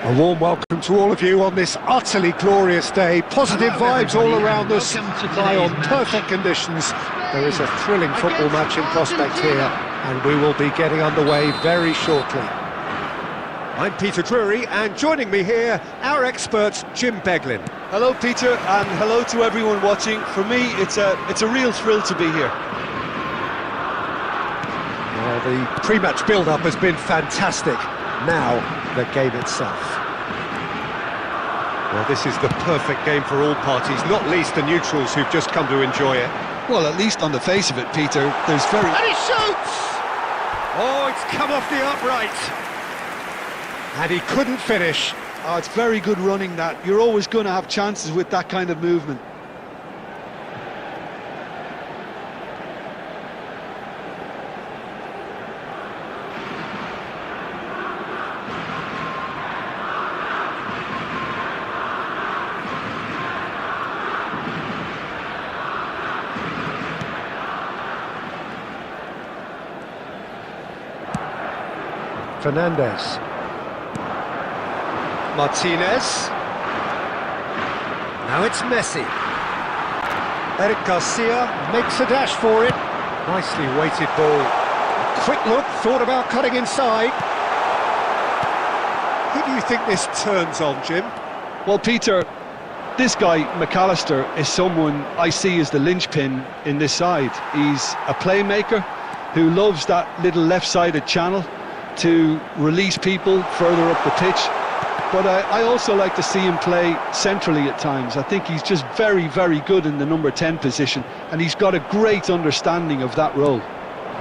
A warm welcome to all of you on this utterly glorious day. Positive vibes all around us, lie on perfect conditions. There is a thrilling football match in prospect here, and we will be getting underway very shortly. I'm Peter Drury, and joining me here, our expert, Jim Beglin. Hello Peter, and hello to everyone watching. For me, it's a real thrill to be here. Well, the pre-match build-up has been fantastic. Now, the game itself. Well, this is the perfect game for all parties, not least the neutrals who've just come to enjoy it. Well, at least on the face of it, Peter, there's very... And he shoots! Oh, it's come off the upright. And he couldn't finish. Oh, it's very good running, that. You're always going to have chances with that kind of movement. Fernandez. Martinez. Now it's Messi. Eric Garcia makes a dash for it. Nicely weighted ball. A quick look, thought about cutting inside. Who do you think this turns on, Jim? Well, Peter, this guy, McAllister, is someone I see as the linchpin in this side. He's a playmaker who loves that little left-sided channel to release people further up the pitch. But I also like to see him play centrally at times. I think he's just very, very good in the number 10 position, and he's got a great understanding of that role.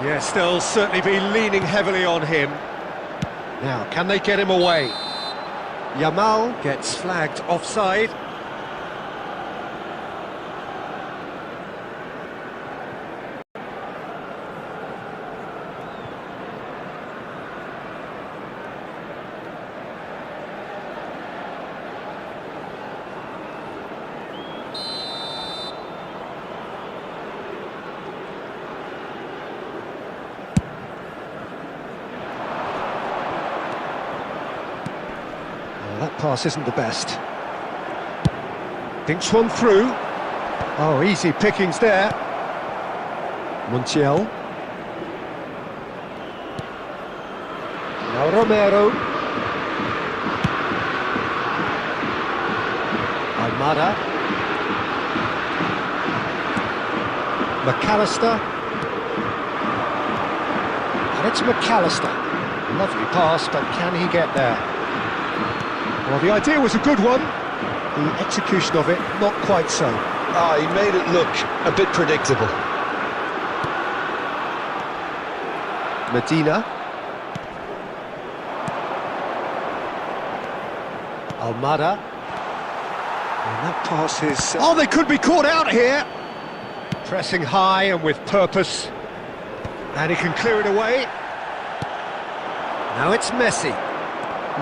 Yes, they'll certainly be leaning heavily on him. Now, can they get him away? Yamal gets flagged offside. That pass isn't the best. Dinks one through. Oh, easy pickings there. Montiel. Now Romero. Almada. McAllister. And it's McAllister. Lovely pass, but can he get there? Well, the idea was a good one. The execution of it, not quite so. He made it look a bit predictable. Medina. Almada. And that pass is... Oh, they could be caught out here! Pressing high and with purpose. And he can clear it away. Now it's Messi.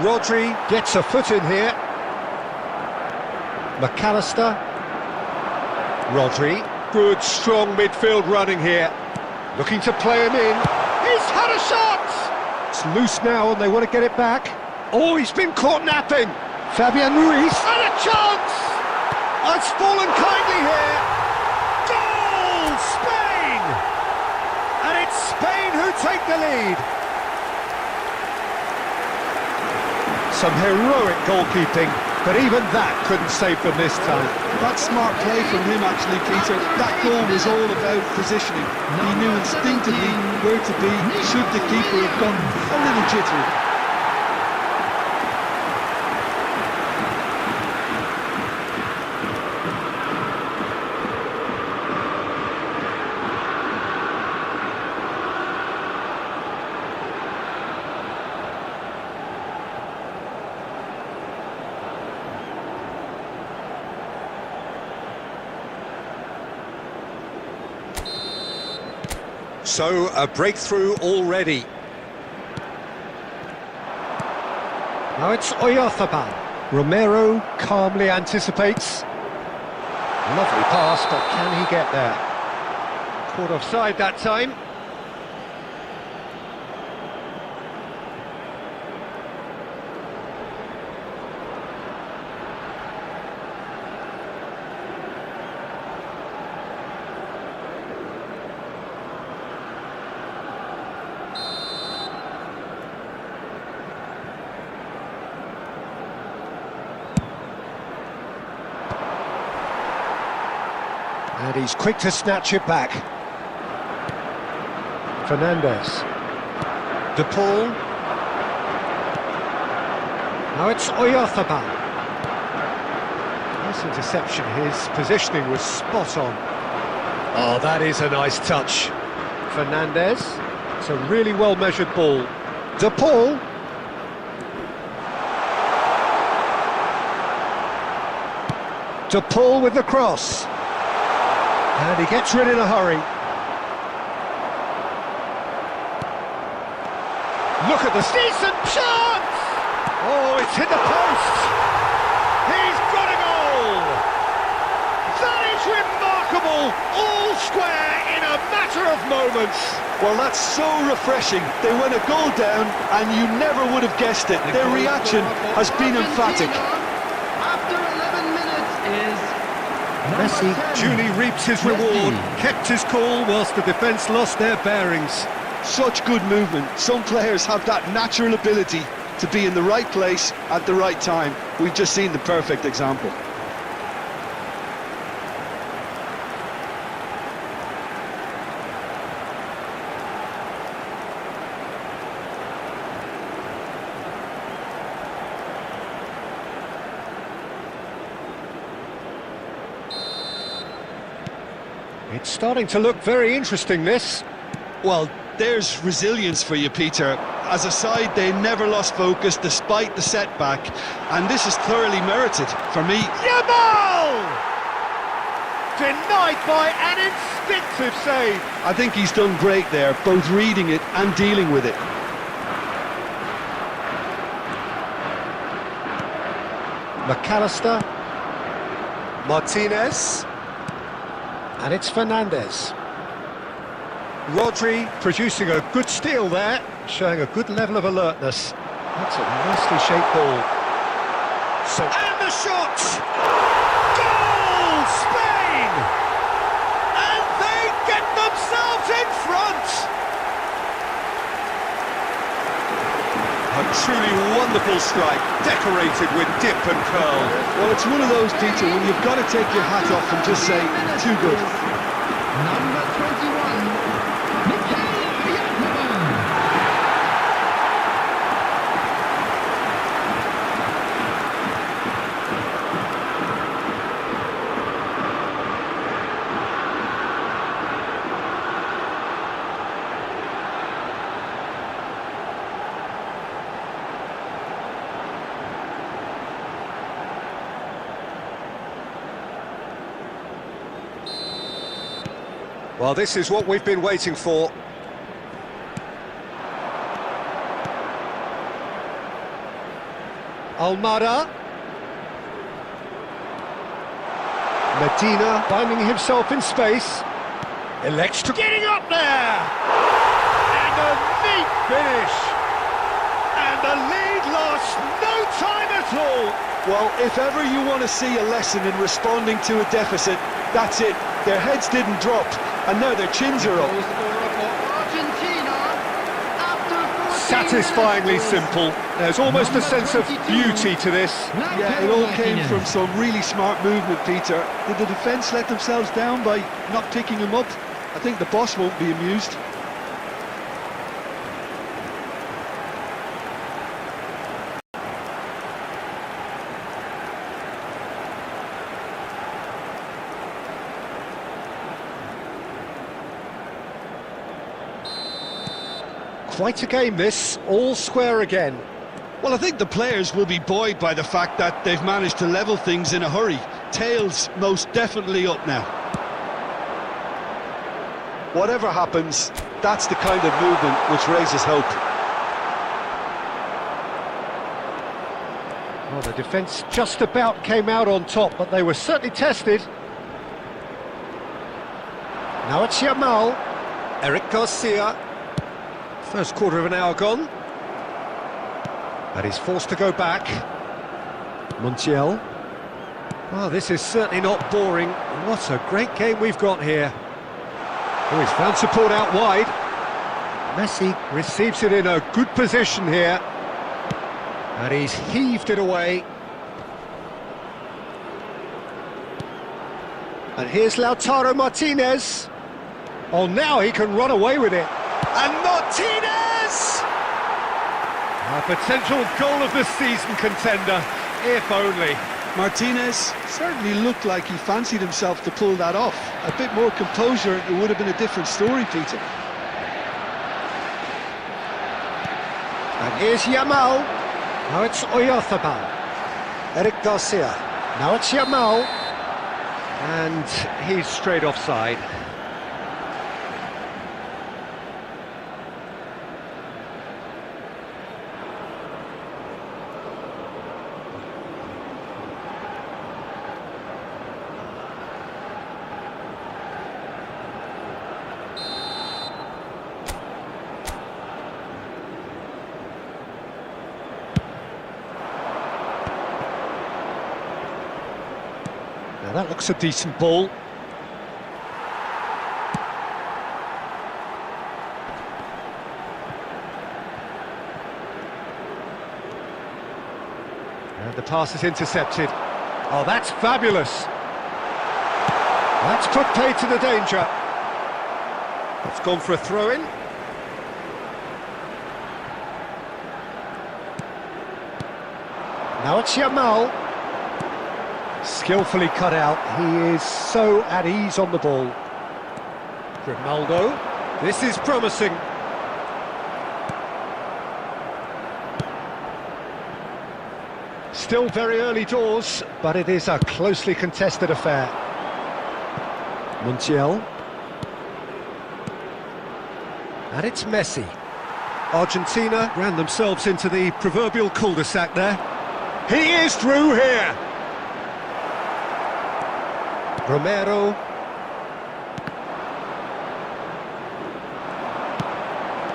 Rodri gets a foot in here. McAllister. Rodri. Good, strong midfield running here. Looking to play him in. He's had a shot! It's loose now and they want to get it back. Oh, he's been caught napping. Fabian Ruiz. And a chance! It's fallen kindly here. Goal! Spain! And it's Spain who take the lead. Some heroic goalkeeping, but even that couldn't save them this time. That's smart play from him, actually, Peter. That goal was all about positioning. He knew instinctively where to be, should the keeper have gone a little jittery. So, a breakthrough already. Now it's Oyarzabal. Romero calmly anticipates. Lovely pass, but can he get there? Caught offside that time. And he's quick to snatch it back. Fernandes. De Paul. Now it's Oyarzabal. Nice interception, his positioning was spot on. Oh, that is a nice touch. Fernandes. It's a really well-measured ball. De Paul. De Paul with the cross. And he gets rid in a hurry. Look at this decent chance! Oh, it's hit the post! He's got a goal! That is remarkable! All square in a matter of moments! Well, that's so refreshing. They went a goal down and you never would have guessed it. Their reaction has been emphatic. After 11 minutes is Messi duly reaps his reward, kept his cool whilst the defence lost their bearings. Such good movement. Some players have that natural ability to be in the right place at the right time. We've just seen the perfect example. It's starting to look very interesting, this. Well, there's resilience for you, Peter. As a side, they never lost focus despite the setback, and this is thoroughly merited for me. Yamal! Denied by an instinctive save. I think he's done great there, both reading it and dealing with it. McAllister. Martinez. And it's Fernandes. Rodri producing a good steal there, showing a good level of alertness. That's a nicely shaped ball. And the shot! Goal! Spain! And they get themselves in front! A truly wonderful strike, decorated with dip and curl. Well, it's one of those, Peter, when you've got to take your hat off and just say, too good. number 21. Well, this is what we've been waiting for. Almada. Medina finding himself in space. Elects to getting up there! And a neat finish! And the lead lost no time at all! Well, if ever you want to see a lesson in responding to a deficit, that's it. Their heads didn't drop, and now their chins are up. Argentina after 14 Satisfyingly minutes. simple. There's almost a sense of beauty to this. Yeah, it all came from some really smart movement, Peter. Did the defence let themselves down by not picking him up? I think the boss won't be amused. Quite a game this, all square again. Well, I think the players will be buoyed by the fact that they've managed to level things in a hurry. Tails most definitely up now. Whatever happens, that's the kind of movement which raises hope. Well, the defence just about came out on top, but they were certainly tested. Now it's Yamal. Eric Garcia. First quarter of an hour gone. And he's forced to go back. Montiel. Well, this is certainly not boring. What a great game we've got here. Oh, he's found support out wide. Messi receives it in a good position here. And he's heaved it away. And here's Lautaro Martinez. Oh, now he can run away with it. And Martinez! A potential goal of the season contender, if only. Martinez certainly looked like he fancied himself to pull that off. A bit more composure, it would have been a different story, Peter. And here's Yamal. Now it's Oyarzabal. Eric Garcia. Now it's Yamal. And he's straight offside. Now that looks a decent ball. And the pass is intercepted. Oh, that's fabulous. That's put play to the danger. It's gone for a throw-in. Now it's Yamal. Skillfully cut out. He is so at ease on the ball. Grimaldo. This is promising. Still very early doors, but it is a closely contested affair. Montiel. And it's Messi. Argentina ran themselves into the proverbial cul-de-sac there. He is through here. Romero.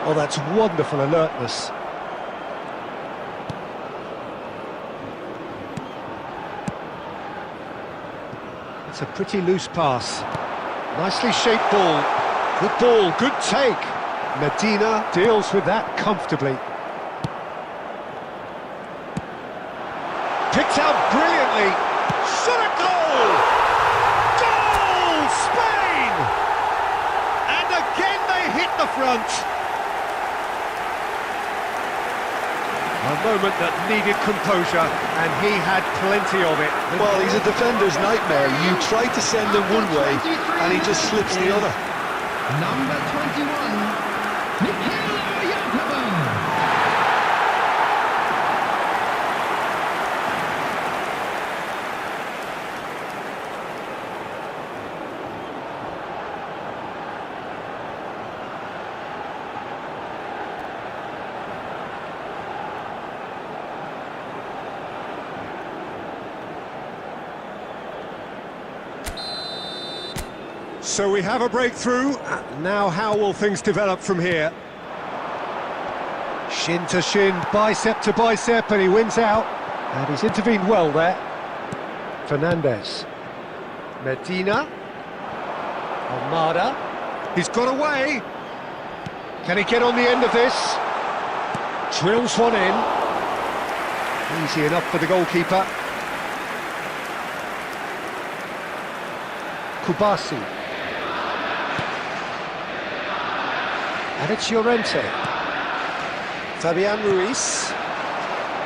Oh, that's wonderful alertness. It's a pretty loose pass. Nicely shaped ball. Good take. Medina deals with that comfortably. Picked out brilliantly. Shot a goal! Goal! Spain! And again they hit the front. A moment that needed composure, and he had plenty of it. Well, he's a defender's nightmare. You try to send him one way, and he just slips the other. Number 21, Mikel Oyarzabal. So we have a breakthrough. Now how will things develop from here? Shin to shin, bicep to bicep, and he wins out. And he's intervened well there. Fernandez. Medina. Almada. He's got away. Can he get on the end of this? Drills one in. Easy enough for the goalkeeper. Kubasi. And it's Llorente. Fabian Ruiz.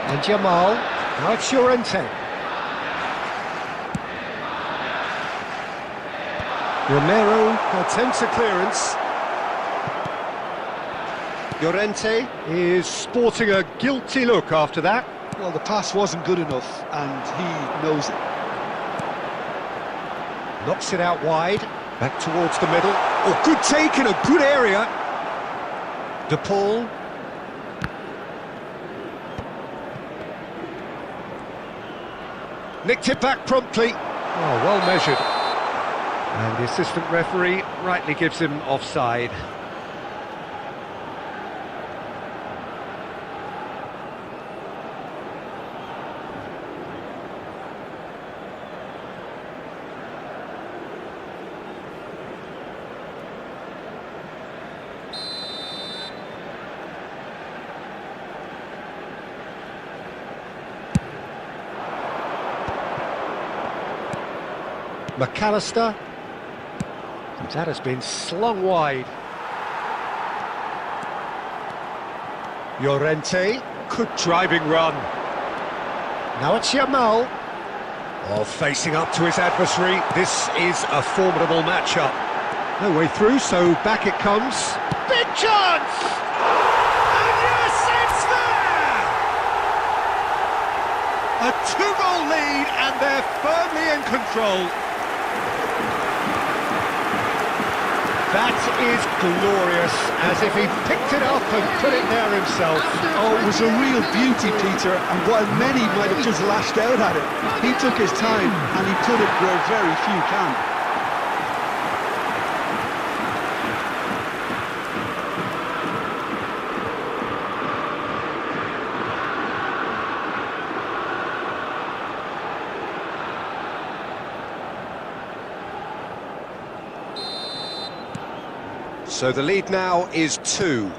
And Yamal. Now it's Llorente. Romero attempts a clearance. Llorente is sporting a guilty look after that. Well, the pass wasn't good enough, and he knows it. Knocks it out wide. Back towards the middle. Oh, good take in a good area. De Paul. Nicked it back promptly. Oh, well measured. And the assistant referee rightly gives him offside. McAllister. And that has been slung wide. Llorente. Good driving run. Now it's Yamal. Oh, facing up to his adversary. This is a formidable matchup. No way through, so back it comes. Big chance! And yes, it's there! A two-goal lead, and they're firmly in control. That is glorious, as if he picked it up and put it there himself. Oh, it was a real beauty, Peter, and while many might have just lashed out at it, he took his time and he put it where very few can. So the lead now is 2.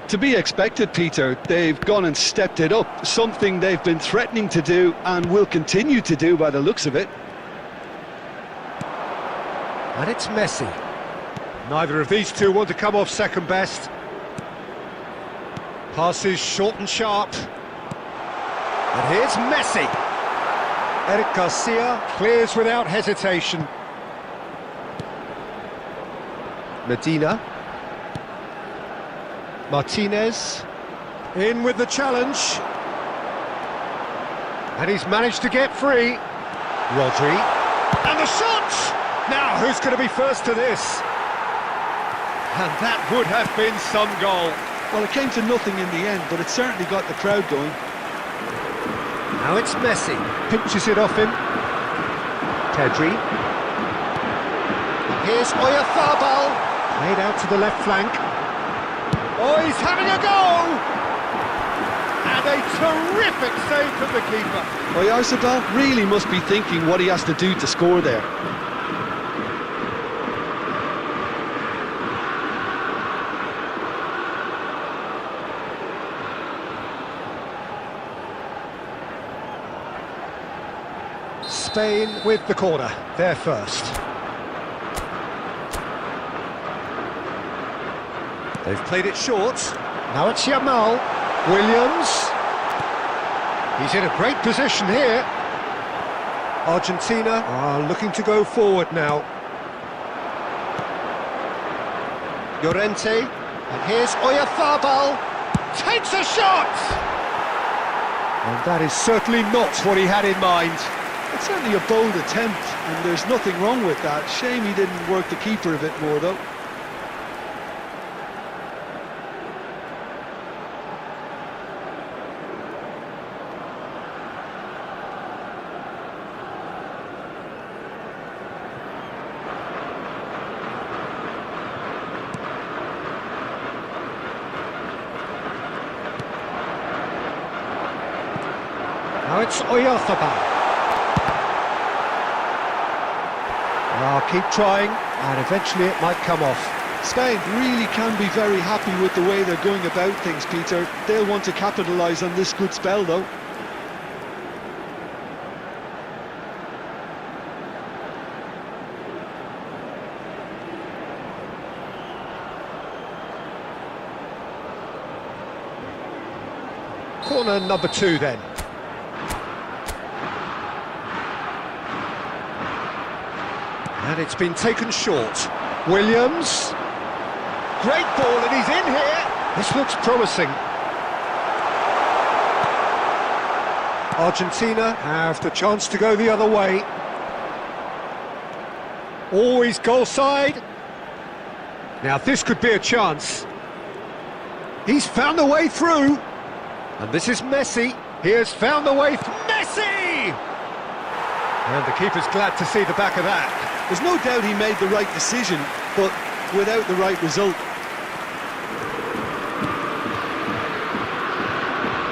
To be expected, Peter. They've gone and stepped it up, something they've been threatening to do and will continue to do by the looks of it. And it's Messi. Neither of these two want to come off second best. Passes short and sharp. And here's Messi. Eric Garcia clears without hesitation. Medina. Martinez, in with the challenge, and he's managed to get free. Rodri, and the shot! Now, who's going to be first to this? And that would have been some goal. Well, it came to nothing in the end, but it certainly got the crowd going. Now it's Messi, pinches it off him. Pedri. And here's Oyarzabal, played out to the left flank. Oh, he's having a go! And a terrific save from the keeper. Oyarzabal really must be thinking what he has to do to score there. Spain with the corner, they're first. They've played it short. Now it's Yamal. Williams. He's in a great position here. Argentina are looking to go forward now. Llorente. And here's Oyarzabal. Takes a shot! And that is certainly not what he had in mind. It's certainly a bold attempt, and there's nothing wrong with that. Shame he didn't work the keeper a bit more, though. Now it's Oyarzabal. I'll keep trying, and eventually it might come off. Spain really can be very happy with the way they're going about things, Peter. They'll want to capitalise on this good spell, though. Corner number 2 then. And it's been taken short. Williams. Great ball, and he's in here. This looks promising. Argentina have the chance to go the other way. Always goal side. Now this could be a chance. He's found a way through. And this is Messi. He has found the way through. Messi! And the keeper's glad to see the back of that. There's no doubt he made the right decision, but without the right result.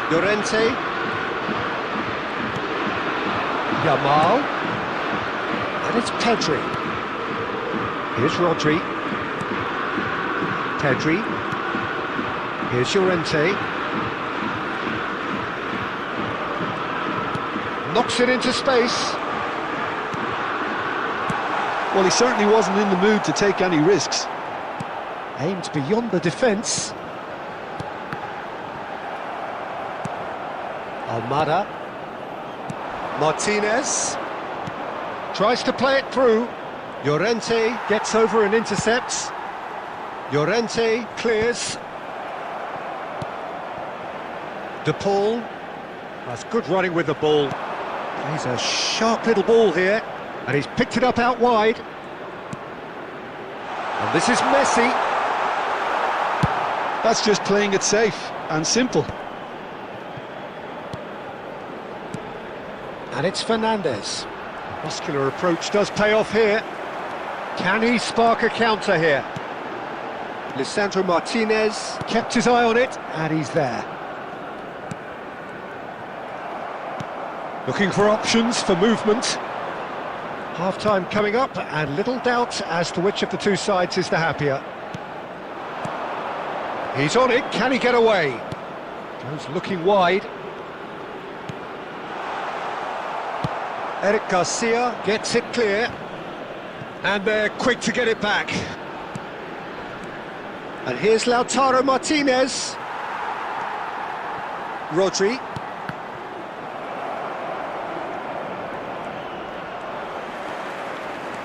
Llorente. Yamal. And it's Pedri. Here's Rodri. Pedri. Here's Llorente. Knocks it into space. Well, he certainly wasn't in the mood to take any risks. Aimed beyond the defence. Almada. Martinez. Tries to play it through. Llorente gets over and intercepts. Llorente clears. De Paul has good running with the ball. Plays a sharp little ball here, and he's picked it up out wide. And this is Messi. That's just playing it safe and simple. And it's Fernandes. Muscular approach does pay off here. Can he spark a counter here? Lisandro Martinez kept his eye on it, and he's there. Looking for options for movement. Half-time coming up, and little doubt as to which of the two sides is the happier. He's on it, can he get away? Goes looking wide. Eric Garcia gets it clear. And they're quick to get it back. And here's Lautaro Martinez. Rodri.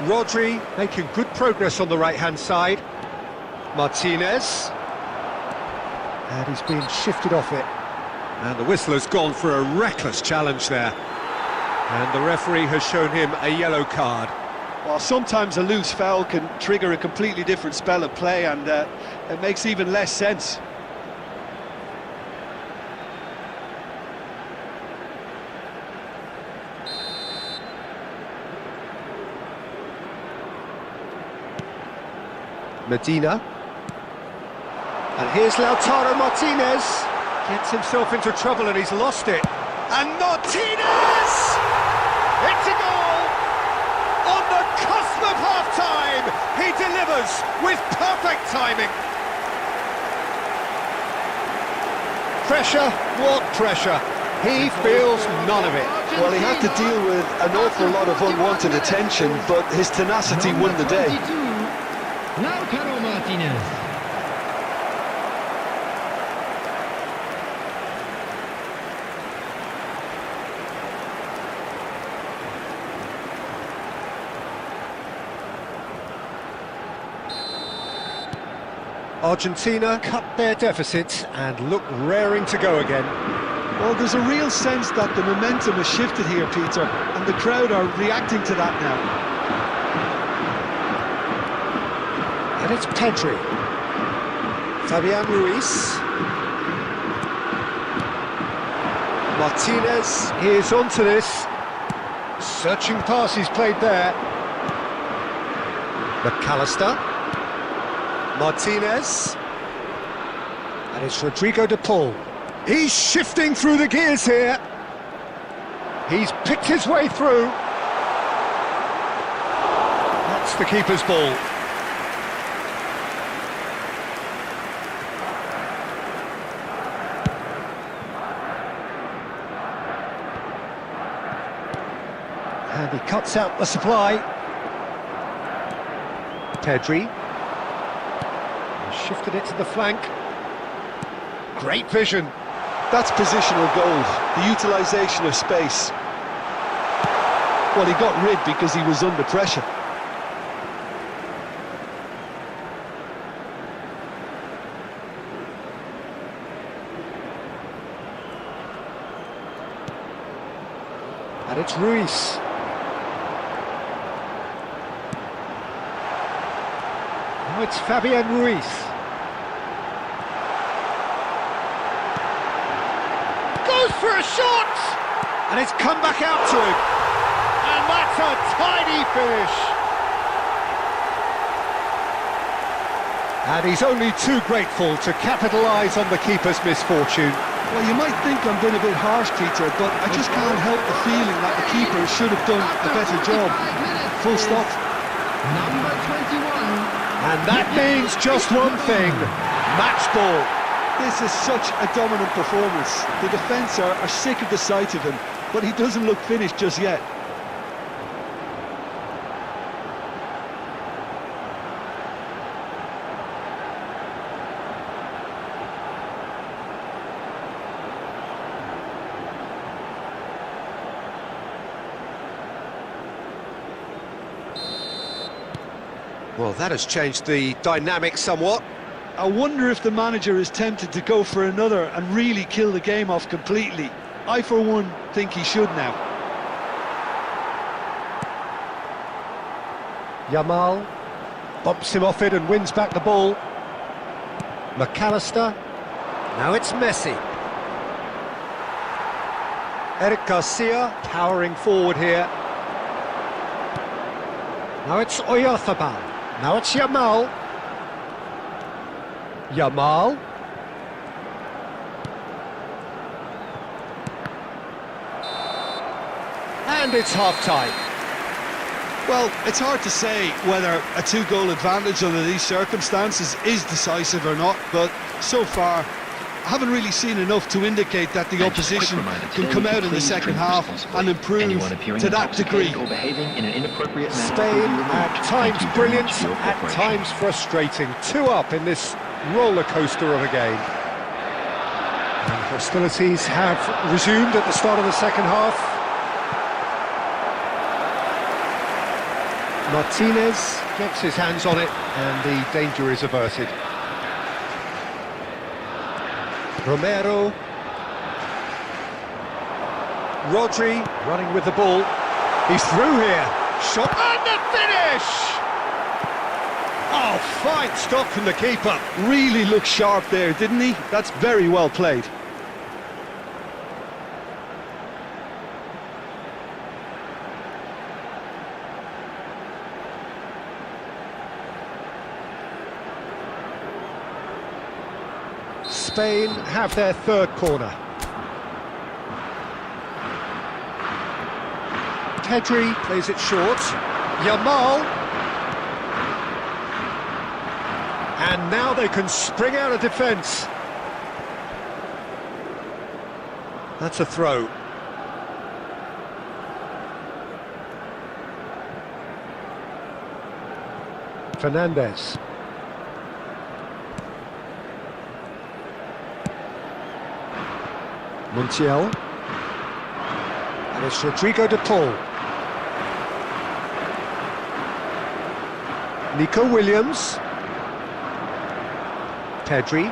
Rodri making good progress on the right-hand side. Martinez. And he's been shifted off it. And the whistle has gone for a reckless challenge there. And the referee has shown him a yellow card. Well, sometimes a loose foul can trigger a completely different spell of play, and it makes even less sense. Medina. And here's Lautaro Martinez. Gets himself into trouble and he's lost it. And Martinez! It's a goal! On the cusp of half-time, he delivers with perfect timing. Pressure, what pressure? He feels none of it. Well, he had to deal with an awful lot of unwanted attention, but his tenacity won the day. Lautaro Martinez. Argentina cut their deficit and look raring to go again. Well, there's a real sense that the momentum has shifted here, Peter, and the crowd are reacting to that now. And it's Pedri. Fabian Ruiz. Martinez is onto this. Searching pass he's played there. McAllister. Martinez. And it's Rodrigo de Paul. He's shifting through the gears here. He's picked his way through. That's the keeper's ball. And he cuts out the supply. Pedri. Shifted it to the flank. Great vision. That's positional gold, the utilisation of space. Well, he got rid because he was under pressure. And it's Ruiz. Now it's Fabian Ruiz. Goes for a shot! And it's come back out to him. And that's a tidy finish. And he's only too grateful to capitalise on the keeper's misfortune. Well, you might think I'm being a bit harsh, Peter, but I just can't help the feeling that the keeper should have done a better job. Full stop. Number 21. And that means just one thing, match ball. This is such a dominant performance. The defence are sick of the sight of him, but he doesn't look finished just yet. Well, that has changed the dynamic somewhat. I wonder if the manager is tempted to go for another and really kill the game off completely. I, for one, think he should now. Yamal bumps him off it and wins back the ball. McAllister. Now it's Messi. Eric Garcia powering forward here. Now it's Oyarzabal. Now it's Yamal. Yamal. And it's half-time. Well, it's hard to say whether a two-goal advantage under these circumstances is decisive or not, but so far I haven't really seen enough to indicate that the opposition can come out in the second half and improve to that degree. Spain, at times brilliant, at times frustrating. 2 up in this roller coaster of a game. And hostilities have resumed at the start of the second half. Martinez gets his hands on it and the danger is averted. Romero. Rodri running with the ball. He's through here. Shot and the finish! Oh, fine stop from the keeper. Really looked sharp there, didn't he? That's very well played. Spain have their third corner. Pedri plays it short. Yamal. And now they can spring out of defence. That's a throw. Fernandez. Montiel. And it's Rodrigo de Paul. Nico Williams. Pedri.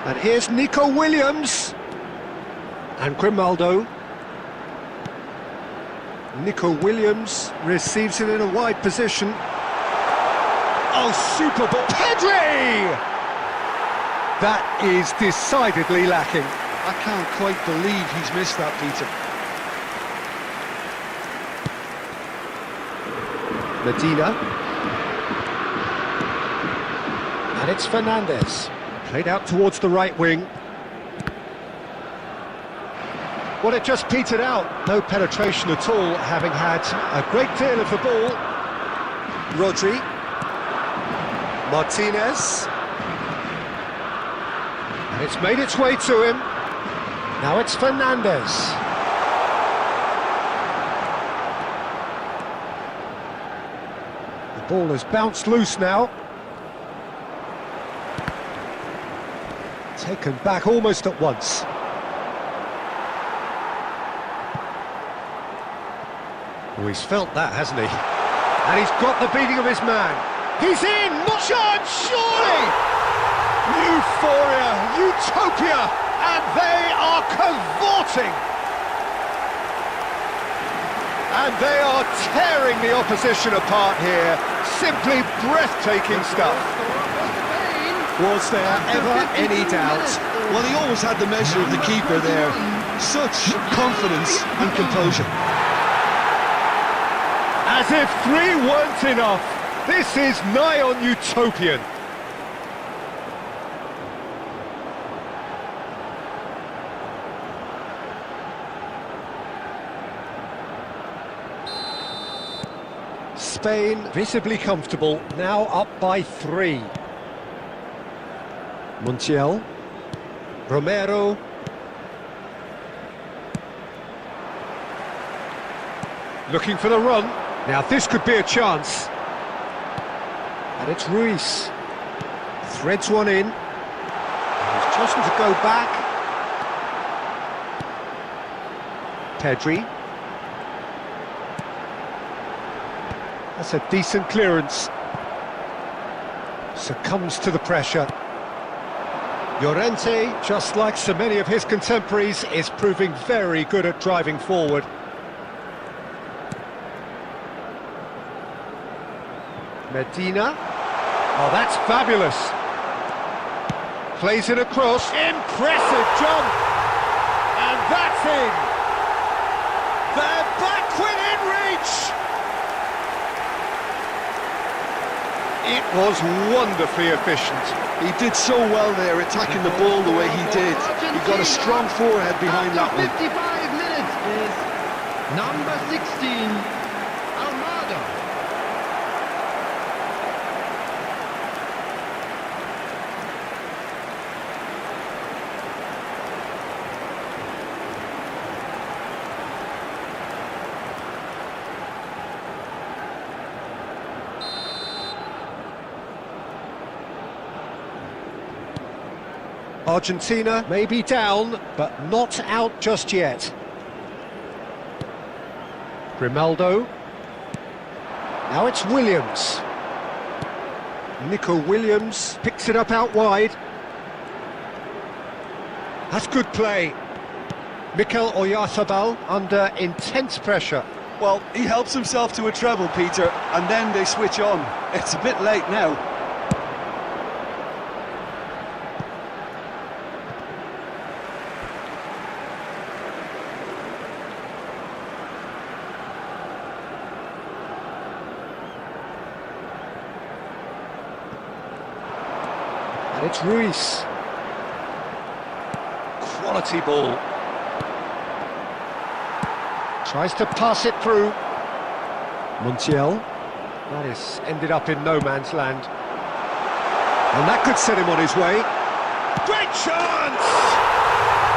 And here's Nico Williams. And Grimaldo. Nico Williams receives it in a wide position. Oh, super ball. Pedri! That is decidedly lacking. I can't quite believe he's missed that, Peter. Medina. And it's Fernandez. Played out towards the right wing. Well, it just petered out. No penetration at all, having had a great deal of the ball. Rodri. Martinez. And it's made its way to him. Now it's Fernandez. The ball has bounced loose now. Taken back almost at once. Oh, he's felt that, hasn't he? And he's got the beating of his man. He's in! Not chance, surely! Euphoria, utopia, and they are cavorting! And they are tearing the opposition apart here. Simply breathtaking stuff. Was there ever any doubt? Well, he always had the measure of the keeper there. Such confidence and composure. As if 3 weren't enough, this is nigh on utopian. Spain visibly comfortable, now up by 3. Montiel. Romero. Looking for the run. Now this could be a chance. And it's Ruiz. Threads one in. He's chosen to go back. Pedri. That's a decent clearance. Succumbs to the pressure. Llorente, just like so many of his contemporaries, is proving very good at driving forward. Medina. Oh, that's fabulous. Plays it across. Impressive jump. And that's in. They're back within reach. It was wonderfully efficient. He did so well there, attacking the ball the way he did. He got a strong forehead behind that one. 55 minutes is number 16, Almada. Argentina may be down, but not out just yet. Grimaldo. Now it's Williams. Nico Williams picks it up out wide. That's good play. Mikel Oyarzabal under intense pressure. Well, he helps himself to a treble, Peter, and then they switch on. It's a bit late now. And it's Ruiz. Quality ball. Tries to pass it through. Montiel. That is ended up in no man's land. And that could set him on his way. Great chance!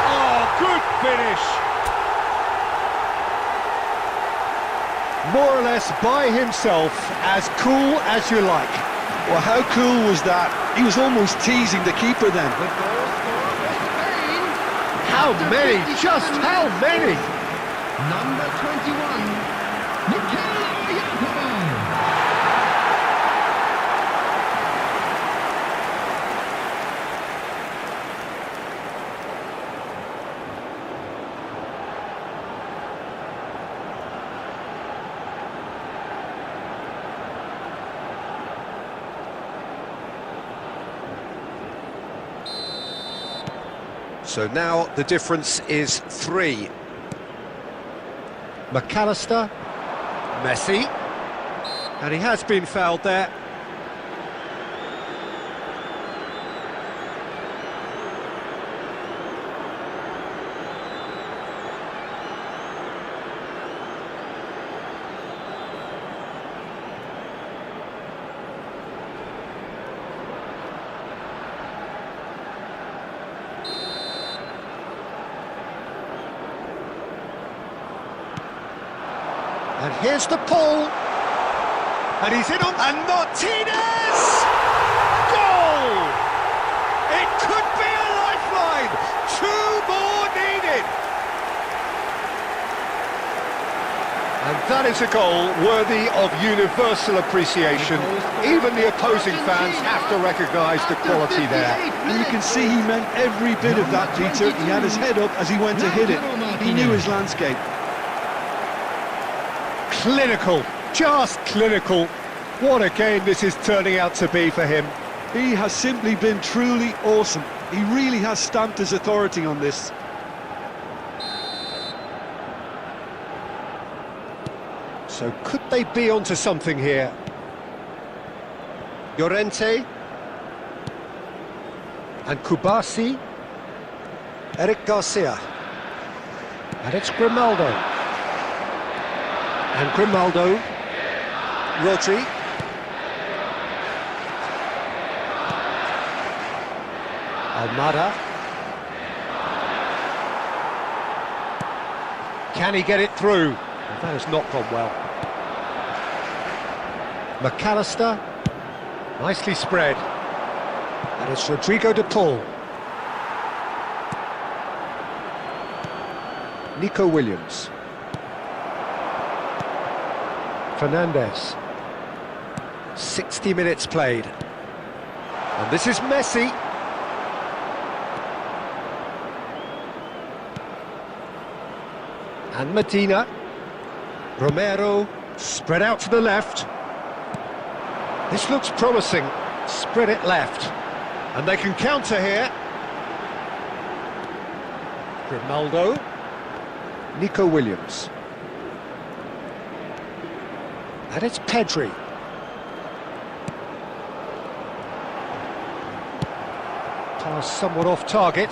Oh, good finish! More or less by himself, as cool as you like. Well, how cool was that? He was almost teasing the keeper then. The goal scorer for Spain. How many? Just how many? Number 21, Mikel Oyarzabal. So now the difference is 3. McAllister, Messi, and he has been fouled there. And here's the pull. And he's in on... And Martinez! Goal! It could be a lifeline! 2 more needed! And that is a goal worthy of universal appreciation. Even the opposing fans have to recognise the quality there. And you can see he meant every bit of that, Peter. He had his head up as he went to hit it. He knew his landscape. Clinical, just clinical. What a game this is turning out to be for him. He has simply been truly awesome. He really has stamped his authority on this. So could they be onto something here? Llorente. And Kubasi. Eric Garcia. And it's Grimaldo. And Grimaldo, Rodri, Almada. Can he get it through? Well, that has not gone well. McAllister, nicely spread. And it's Rodrigo de Paul. Nico Williams. Fernandez. 60 minutes played. And this is Messi. And Medina. Romero, spread out to the left. This looks promising. Spread it left. And they can counter here. Grimaldo. Nico Williams. And it's Pedri. Pass somewhat off target.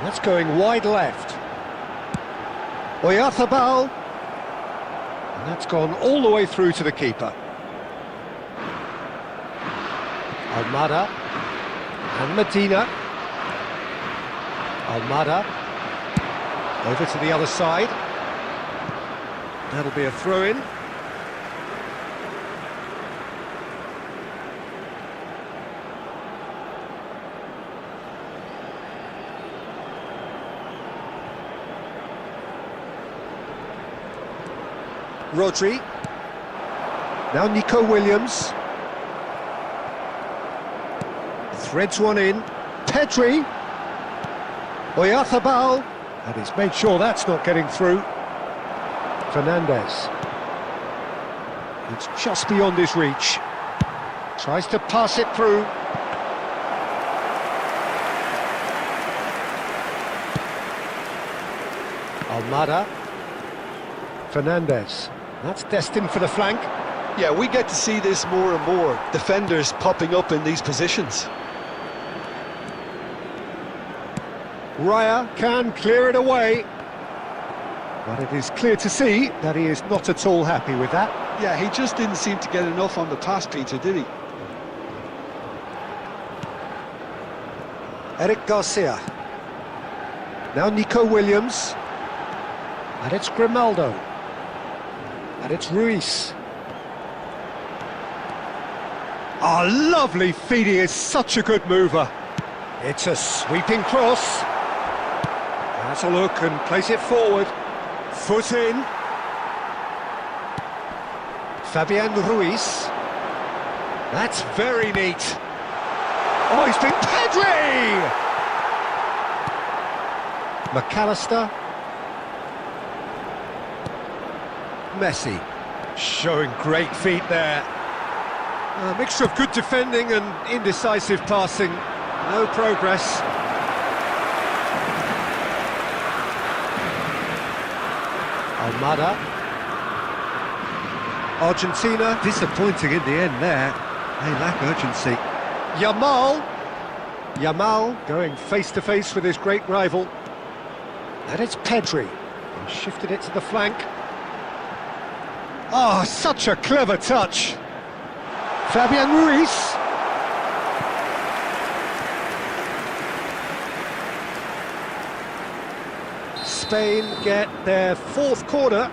That's going wide left. Oyarzabal. And that's gone all the way through to the keeper. Almada. And Medina. Almada. Over to the other side. That'll be a throw-in. Rodri. Now Nico Williams. Threads one in. Pedri. Oyarzabal. And he's made sure that's not getting through. Fernandez. It's just beyond his reach. Tries to pass it through. Almada. Fernandez. That's destined for the flank. Yeah, we get to see this more and more. Defenders popping up in these positions. Raya can clear it away. But it is clear to see that he is not at all happy with that. Yeah, he just didn't seem to get enough on the pass, Peter, did he? Eric Garcia. Now Nico Williams. And it's Grimaldo. And it's Ruiz. Oh, lovely feed. He is such a good mover. It's a sweeping cross. Has a look and plays it forward. Foot in. Fabian Ruiz. That's very neat. Oh, he's been Pedri! McAllister. Messi. Showing great feet there. A mixture of good defending and indecisive passing. No progress. Almada. Argentina disappointing in the end there. They lack urgency. Yamal going face to face with his great rival. And it's Pedri. He shifted it to the flank. Oh, such a clever touch. Fabian Ruiz. Spain get their fourth corner.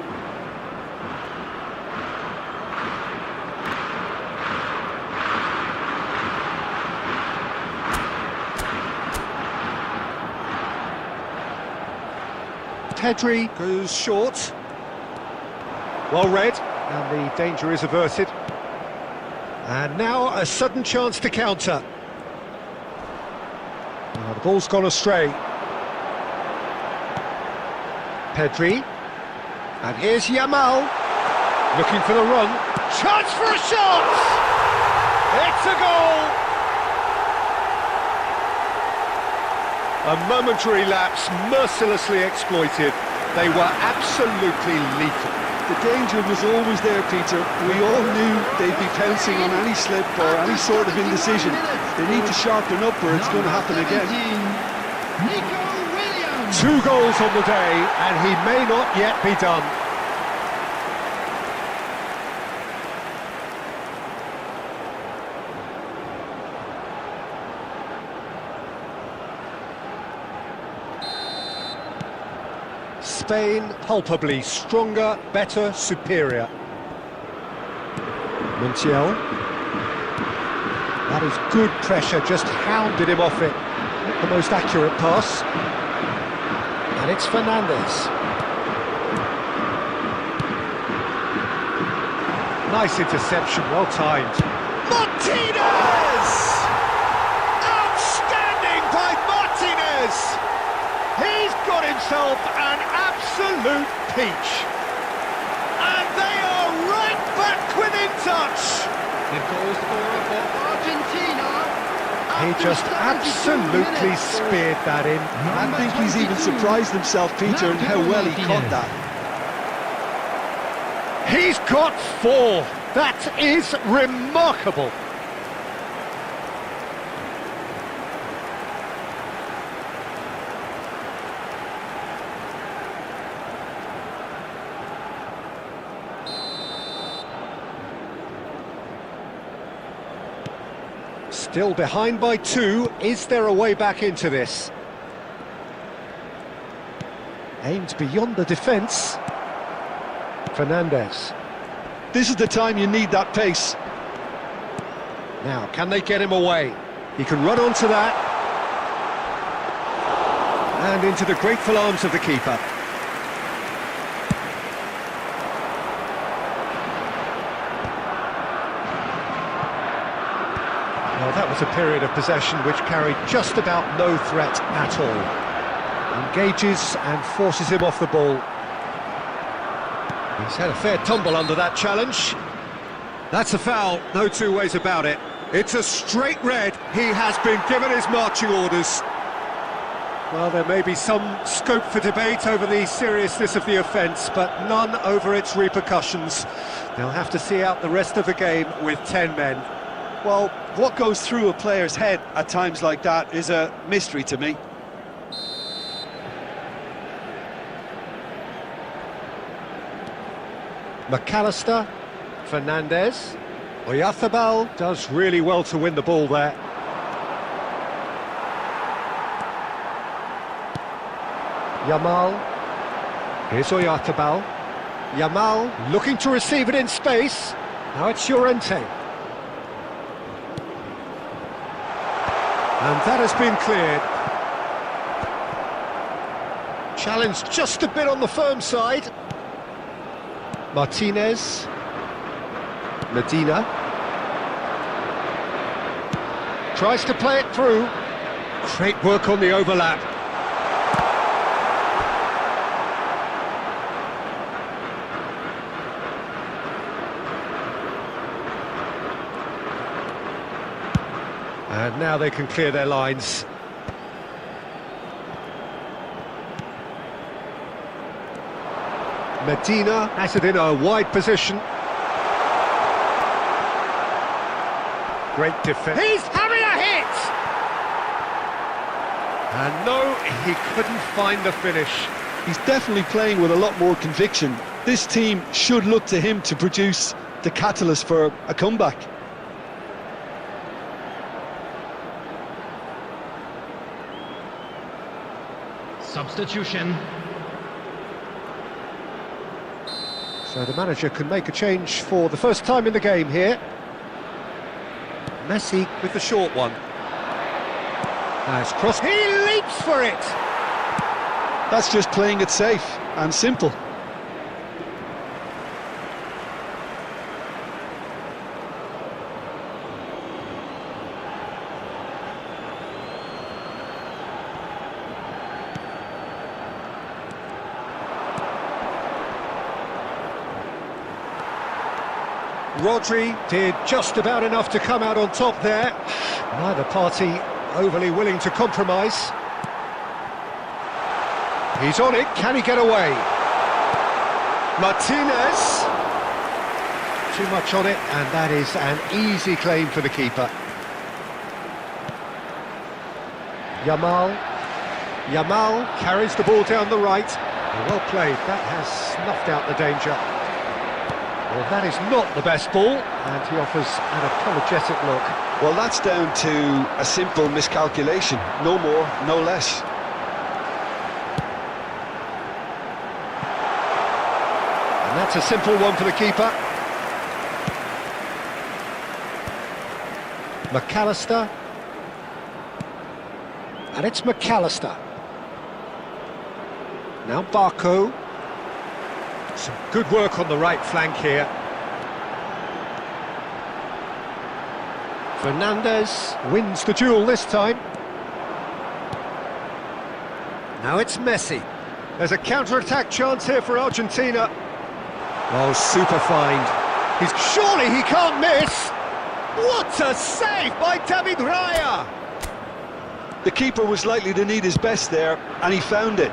Pedri goes short. Well read, and the danger is averted. And now a sudden chance to counter. Oh, the ball's gone astray. Pedri. And here's Yamal. Looking for the run. Chance for a shot! It's a goal! A momentary lapse, mercilessly exploited. They were absolutely lethal. The danger was always there, Peter. We all knew they'd be pouncing on any slip or any sort of indecision. They need to sharpen up or it's going to happen again. Nico Williams. 2 goals on the day, and he may not yet be done. Spain palpably stronger, better, superior. Montiel. That is good pressure, just hounded him off it. Not the most accurate pass. And it's Fernandez. Nice interception, well timed. Martinez! Outstanding by Martinez! He's got himself an absolute peach. And they are right back within touch. The goal scorer for Argentina. He just absolutely speared that in. I think he's even surprised himself, Peter, in how well he caught that. He's got 4. That is remarkable. Still behind by 2. Is there a way back into this? Aimed beyond the defence. Fernandez. This is the time you need that pace. Now, can they get him away? He can run onto that. And into the grateful arms of the keeper. Well, that was a period of possession which carried just about no threat at all. Engages and forces him off the ball. He's had a fair tumble under that challenge. That's a foul, no two ways about it. It's a straight red. He has been given his marching orders. Well, there may be some scope for debate over the seriousness of the offence, but none over its repercussions. They'll have to see out the rest of the game with 10 men. Well, what goes through a player's head at times like that is a mystery to me. McAllister, Fernandez, Oyarzabal does really well to win the ball there. Yamal, here's Oyarzabal. Yamal looking to receive it in space. Now it's Llorente. And that has been cleared. Challenge just a bit on the firm side. Martinez. Medina. Tries to play it through. Great work on the overlap. And now they can clear their lines. Medina has it in a wide position. Great defense. He's having a hit! And no, he couldn't find the finish. He's definitely playing with a lot more conviction. This team should look to him to produce the catalyst for a comeback. Substitution. So the manager can make a change for the first time in the game here. Messi with the short one. Nice cross. He leaps for it! That's just playing it safe and simple. Rodri did just about enough to come out on top there. Neither party overly willing to compromise. He's on it, can he get away? Martinez. Too much on it, and that is an easy claim for the keeper. Yamal carries the ball down the right. Well played, that has snuffed out the danger. Well, that is not the best ball, and he offers an apologetic look. Well, that's down to a simple miscalculation. No more, no less. And that's a simple one for the keeper. McAllister. And it's McAllister. Now Barco. Some good work on the right flank here. Fernandez wins the duel this time. Now it's Messi. There's a counter-attack chance here for Argentina. Oh, super find. Surely he can't miss! What a save by David Raya! The keeper was likely to need his best there, and he found it.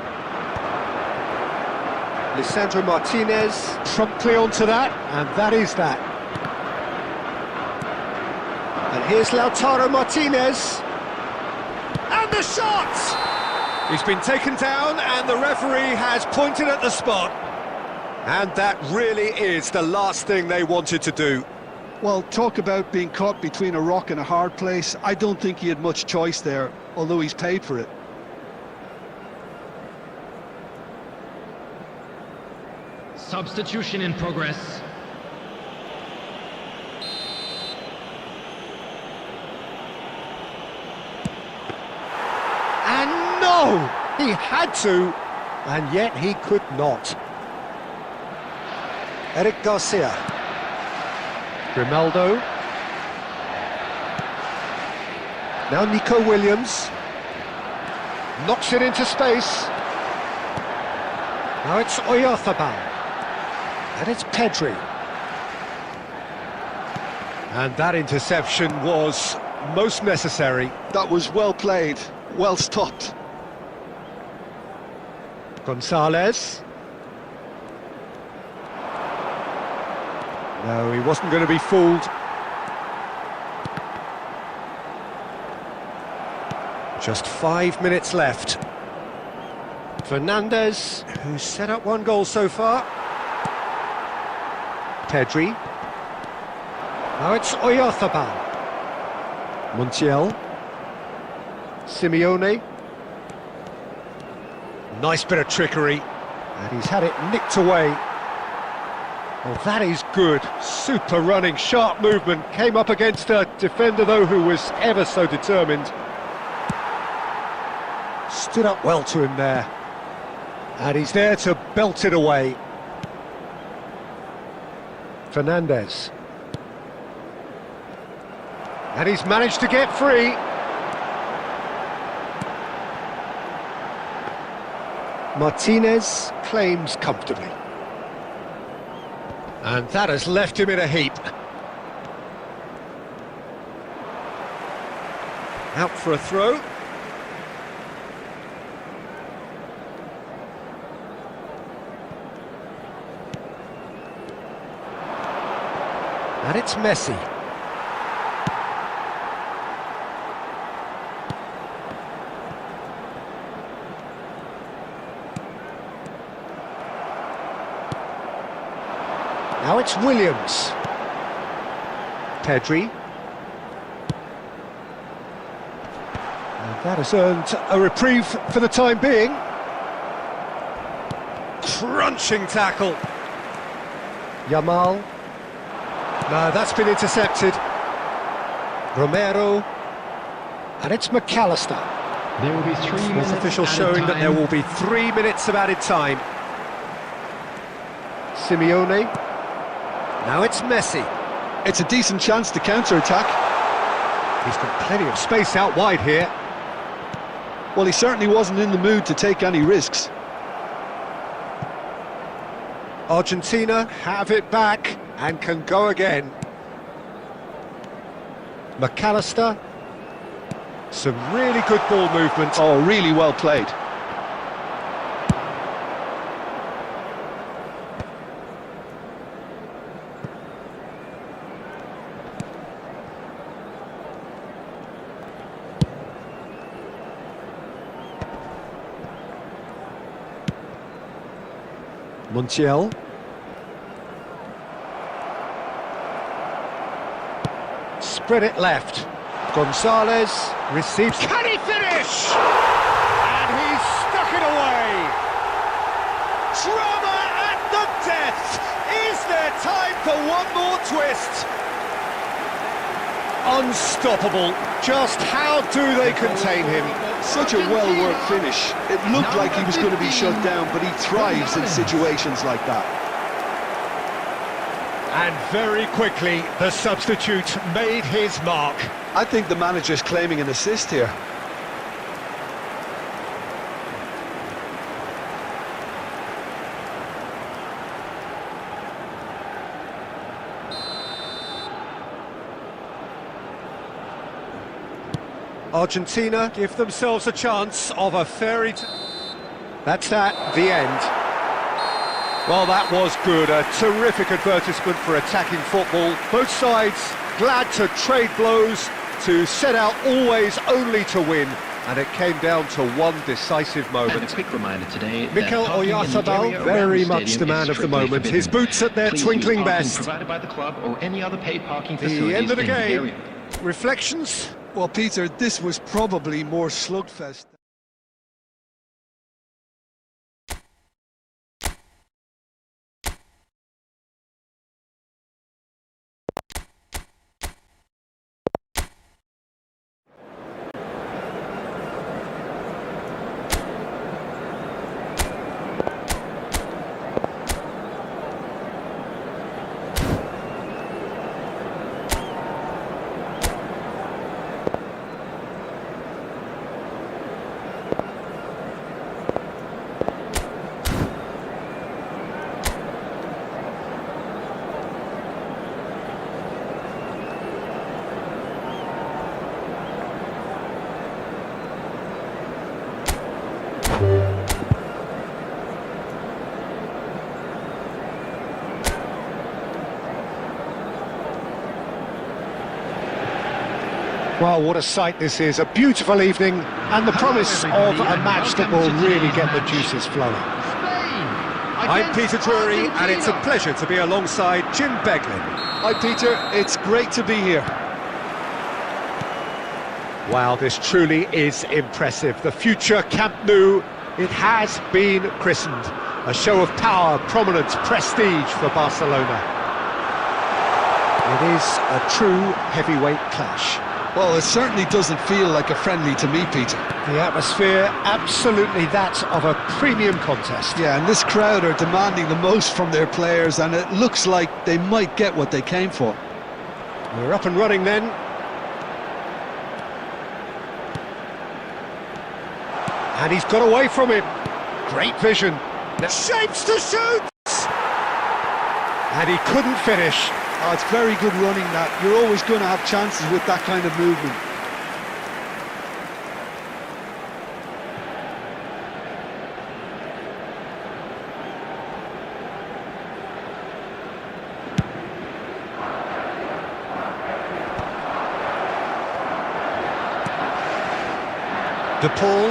Lisandro Martinez promptly onto that, and that is that. And here's Lautaro Martinez. And the shot! He's been taken down, and the referee has pointed at the spot. And that really is the last thing they wanted to do. Well, talk about being caught between a rock and a hard place. I don't think he had much choice there, although he's paid for it. Substitution in progress. And no! He had to, and yet he could not. Eric Garcia. Grimaldo. Now Nico Williams. Knocks it into space. Now it's Oyarzabal. And it's Pedri. And that interception was most necessary. That was well played, well stopped. Gonzalez. No, he wasn't going to be fooled. Just 5 minutes left. Fernandez, who's set up one goal so far. Pedri. Now it's Oyarzabal. Montiel. Simeone. Nice bit of trickery. And he's had it nicked away. Well, that is good. Super running, sharp movement. Came up against a defender, though, who was ever so determined. Stood up well to him there. And he's there to belt it away. Fernandez. And he's managed to get free. Martinez claims comfortably. And that has left him in a heap. Out for a throw. And it's Messi. Now it's Williams. Pedri. And that has earned a reprieve for the time being. Crunching tackle. Yamal. No, that's been intercepted. Romero. And it's McAllister. There will be 3 Sports minutes official added showing that there time. will be 3 minutes of added time. Simeone. Now it's Messi. It's a decent chance to counter-attack. He's got plenty of space out wide here. Well, he certainly wasn't in the mood to take any risks. Argentina have it back and can go again. McAllister. Some really good ball movement. Oh, really well played. Montiel. Spread it left. Gonzalez receives. Can he finish? And he's stuck it away. Drama at the death. Is there time for one more twist? Unstoppable. Just how do they contain him? Such a well-worked finish. It looked like he was going to be shut down, but he thrives in situations like that. And very quickly, the substitute made his mark. I think the manager's claiming an assist here. Argentina give themselves a chance of a fairy tale. That's the end. Well, that was good. A terrific advertisement for attacking football. Both sides glad to trade blows, to set out always only to win. And it came down to one decisive moment. And a quick reminder today that Mikel parking in the Oyarzabal, area around very the much stadium the is man of the strictly moment. forbidden. His boots at their Please use twinkling parking best. provided by the club or any other paid parking The facilities end of the in game. area. Reflections? Well, Peter, this was probably more slugfest. Well, what a sight this is. A beautiful evening and the promise of a match that will really get the juices flowing. I'm Peter Drury and it's a pleasure to be alongside Jim Beglin. Hi, Peter. It's great to be here. Wow, this truly is impressive. The future Camp Nou, it has been christened. A show of power, prominence, prestige for Barcelona. It is a true heavyweight clash. Well, it certainly doesn't feel like a friendly to me, Peter. The atmosphere, absolutely that of a premium contest. Yeah, and this crowd are demanding the most from their players, and it looks like they might get what they came for. We're up and running then. And he's got away from him. Great vision. Shapes to shoot! And he couldn't finish. Oh, it's very good running that. You're always going to have chances with that kind of movement. De Paul.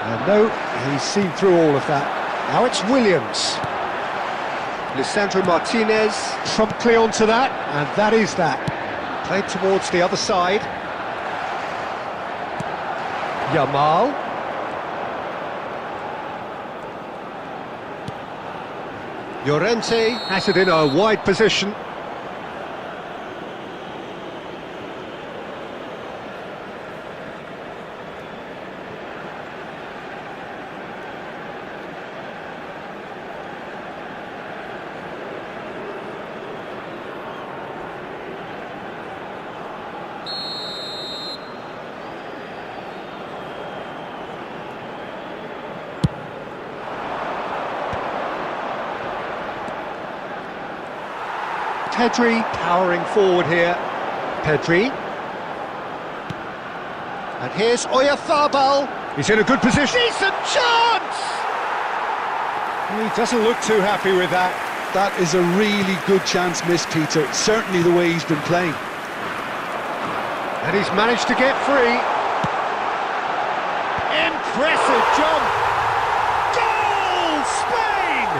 And no, he's seen through all of that. Now it's Williams. Lisandro Martinez promptly onto that, and that is that. Played towards the other side. Yamal. Llorente has it in a wide position. Pedri powering forward here. Pedri. And here's Oyarzabal. He's in a good position. Decent chance! He doesn't look too happy with that. That is a really good chance missed, Peter. Certainly the way he's been playing. And he's managed to get free. Impressive jump. Goal! Spain!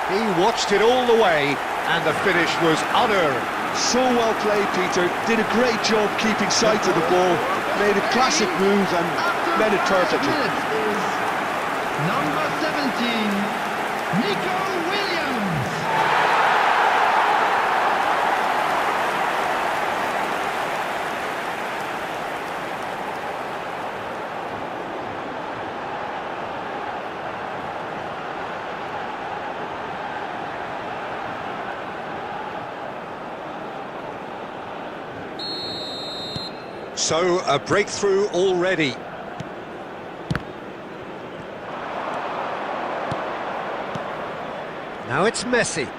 He watched it all the way, and the finish was unerring. So well played, Peter. Did a great job keeping sight of the ball. Made a classic move and met it perfectly. Number 17, Nico Williams. So, a breakthrough already. Now it's Messi.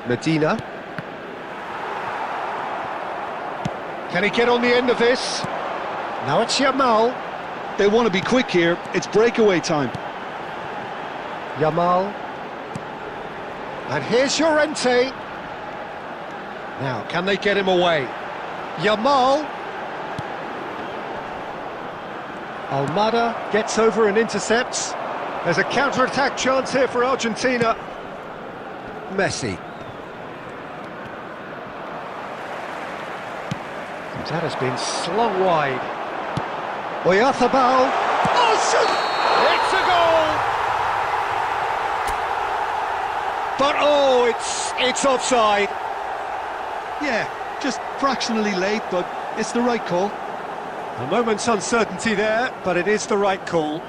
Medina. Can he get on the end of this? Now it's Yamal. They want to be quick here. It's breakaway time. Yamal. And here's Llorente. Now, can they get him away? Yamal. Almada gets over and intercepts. There's a counter-attack chance here for Argentina. Messi. That has been slung wide. Oyarzabal. Oh, shoot! It's a goal! But oh, it's offside. Yeah, just fractionally late, but it's the right call. A moment's uncertainty there, but it is the right call.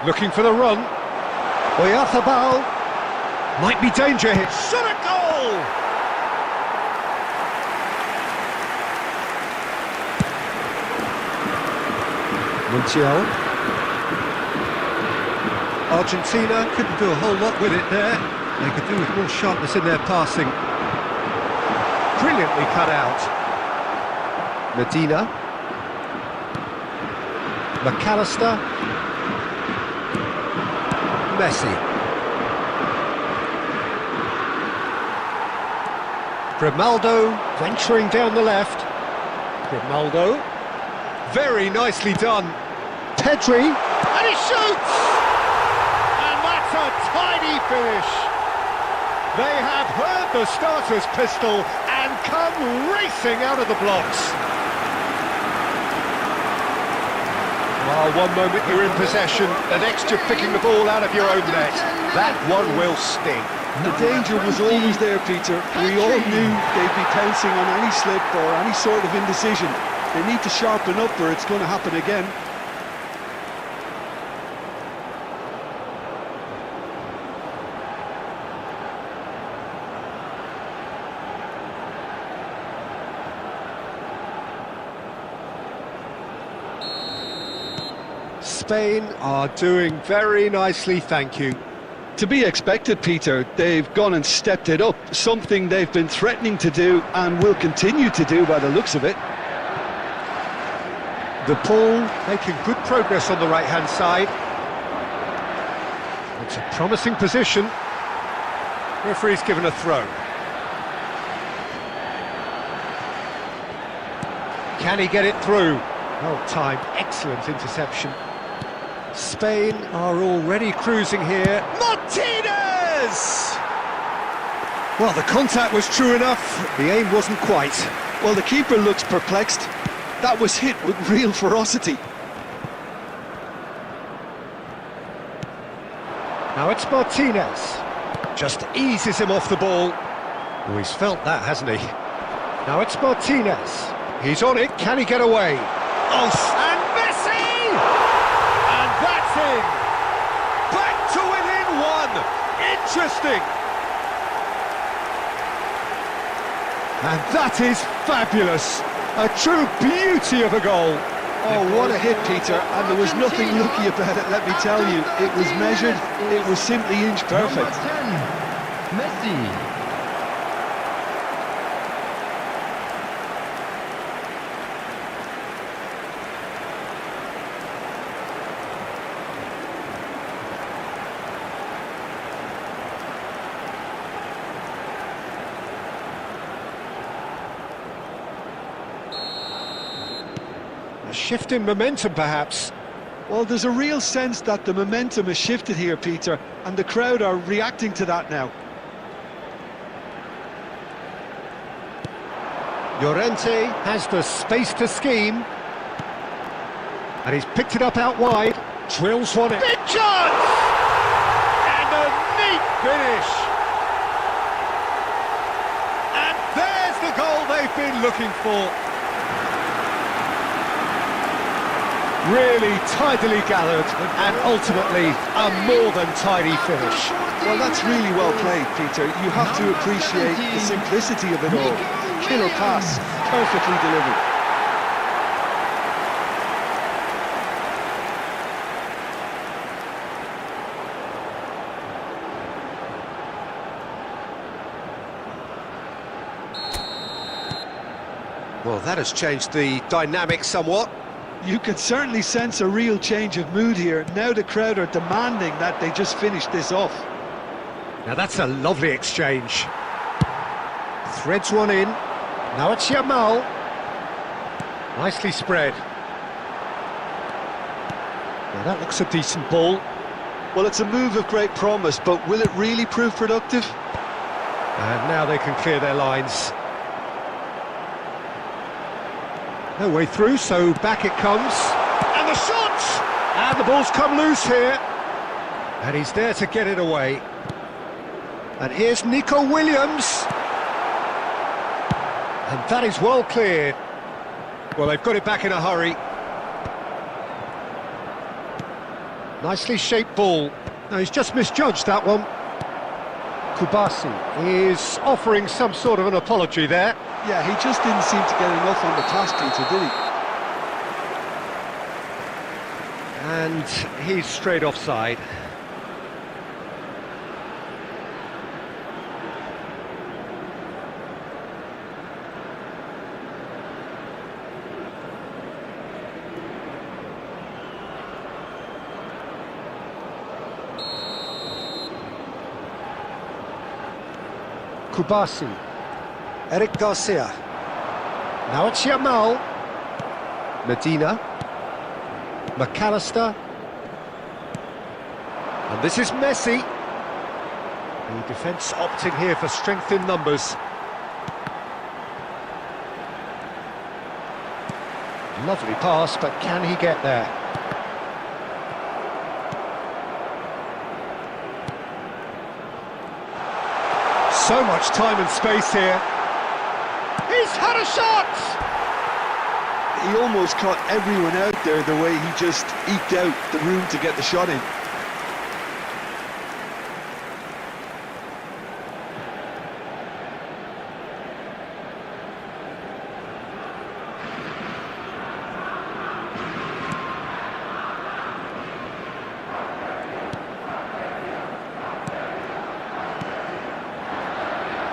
Looking for the run. Oyarzabal. Might be danger here. Shot a goal! Montiel. Argentina couldn't do a whole lot with it there. They could do with more sharpness in their passing. Brilliantly cut out. Medina. McAllister. Messi. Grimaldo venturing down the left. Grimaldo. Very nicely done. Pedri. And he shoots! And that's a tidy finish. They have heard the starter's pistol and come racing out of the blocks. Well, one moment you're in possession, the next you're picking the ball out of your own net. That one will sting. The danger was always there, Peter. We all knew they'd be pouncing on any slip or any sort of indecision. They need to sharpen up or it's going to happen again. Spain are doing very nicely, thank you. To be expected, Peter. They've gone and stepped it up, something they've been threatening to do and will continue to do by the looks of it. The ball making good progress on the right-hand side. It's a promising position. Referee's given a throw. Can he get it through? Well timed, excellent interception. Spain are already cruising here. Martinez! Well, the contact was true enough, the aim wasn't quite. Well, the keeper looks perplexed. That was hit with real ferocity. Now it's Martinez. Just eases him off the ball. Oh, he's felt that, hasn't he? Now it's Martinez. He's on it, can he get away? Oh, and Messi! And that's in! Back to within one! Interesting! And that is fabulous! A true beauty of a goal! Oh, what a hit, Peter, and there was nothing lucky about it, let me tell you. It was measured, it was simply inch perfect. Number 10, Messi. A shift in momentum, perhaps. Well, there's a real sense that the momentum has shifted here, Peter, and the crowd are reacting to that now. Llorente has the space to scheme. And he's picked it up out wide. Drills one in. Big chance! And a neat finish. And there's the goal they've been looking for. Really tidily gathered and ultimately a more than tidy finish. Well, that's really well played, Peter. You have to appreciate the simplicity of it all. Killer pass, perfectly delivered. Well, that has changed the dynamic somewhat. You could certainly sense a real change of mood here. Now the crowd are demanding that they just finish this off. Now that's a lovely exchange. Threads one in. Now it's Yamal. Nicely spread. Now that looks a decent ball. Well, it's a move of great promise, but will it really prove productive? And now they can clear their lines. No way through, so back it comes. And the shot! And the ball's come loose here. And he's there to get it away. And here's Nico Williams. And that is well cleared. Well, they've got it back in a hurry. Nicely shaped ball. No, he's just misjudged that one. Kubasi is offering some sort of an apology there. Yeah, he just didn't seem to get enough on the pass, Peter, did he? And he's straight offside. Kubasi. Eric Garcia. Now it's Yamal. Medina. McAllister. And this is Messi. The defence opting here for strength in numbers. Lovely pass, but can he get there? So much time and space here. He's had a shot! He almost caught everyone out there the way he just eked out the room to get the shot in.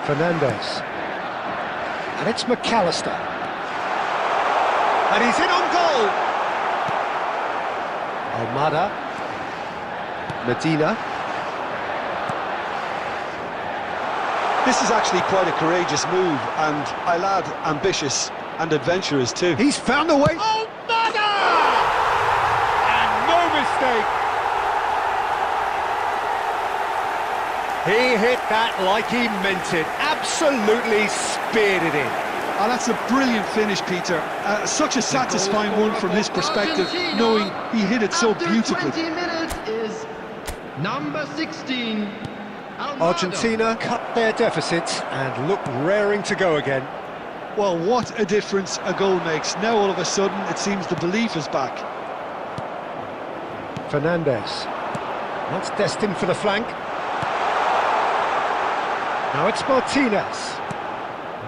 Fernandez. And it's McAllister. And he's in on goal! Almada. Medina. This is actually quite a courageous move, and I'll add ambitious and adventurous too. He's found the way. Almada! And no mistake. He hit that like he meant it. Absolutely speared it in. Oh, that's a brilliant finish, Peter. Such a satisfying one from his perspective, knowing he hit it so beautifully. 20 minutes is number 16. Almada. Argentina cut their deficit and look raring to go again. Well, what a difference a goal makes. Now all of a sudden it seems the belief is back. Fernandez. That's destined for the flank. Now it's Martinez.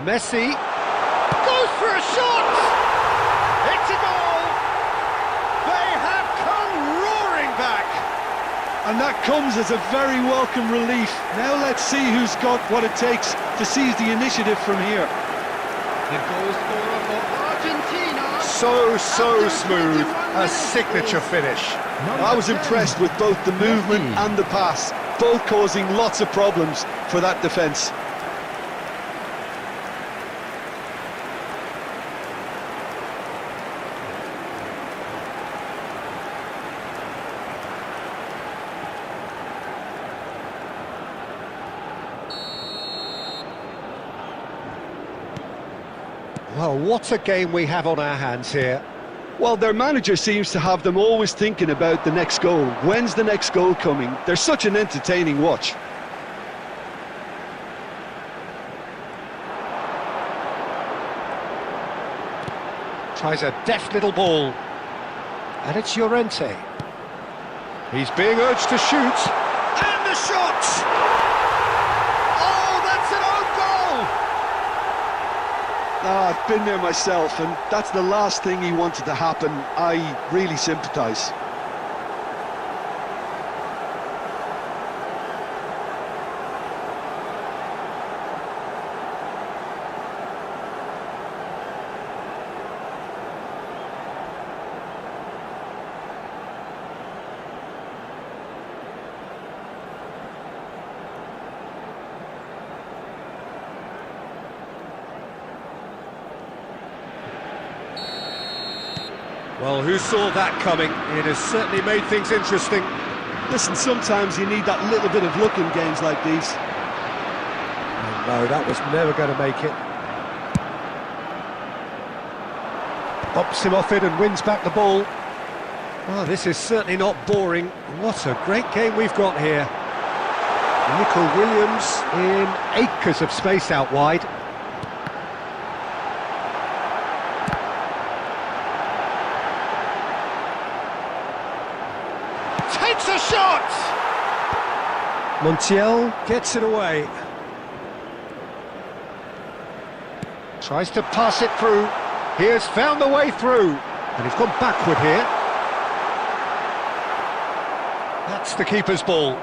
Messi goes for a shot! It's a goal! They have come roaring back! And that comes as a very welcome relief. Now let's see who's got what it takes to seize the initiative from here. The goal scorer for Argentina. So smooth, a signature finish. I was impressed with both the movement and the pass, both causing lots of problems for that defence. Well, what a game we have on our hands here. Well, their manager seems to have them always thinking about the next goal. When's the next goal coming? They're such an entertaining watch. Tries a deft little ball. And it's Llorente. He's being urged to shoot. And the shot! Oh, that's an own goal! I've been there myself, and that's the last thing he wanted to happen. I really sympathise. Well, who saw that coming? It has certainly made things interesting. Listen, sometimes you need that little bit of luck in games like these. No, that was never going to make it. Bumps him off it and wins back the ball. Oh, this is certainly not boring. What a great game we've got here. Nico Williams in acres of space out wide. Takes a shot! Montiel gets it away. Tries to pass it through. He has found the way through. And he's gone backward here. That's the keeper's ball.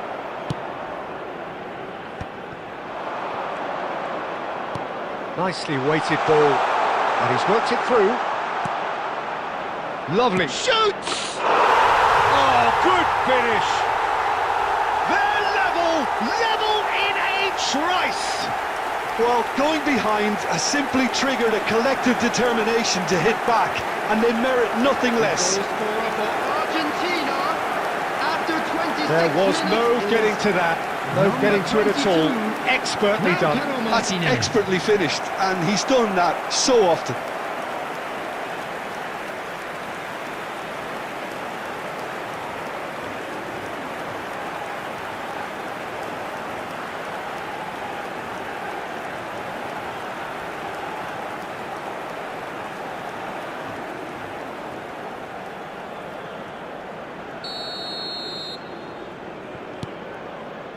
Nicely weighted ball. And he's worked it through. Lovely. Shoots! Oh, good finish. They're level in a trice. Well, going behind has simply triggered a collective determination to hit back, and they merit nothing less. Goal scorer for Argentina after 26 There was no minutes getting is to that. No number getting to it at all. 22, Expertly done. That's expertly finished, and he's done that so often.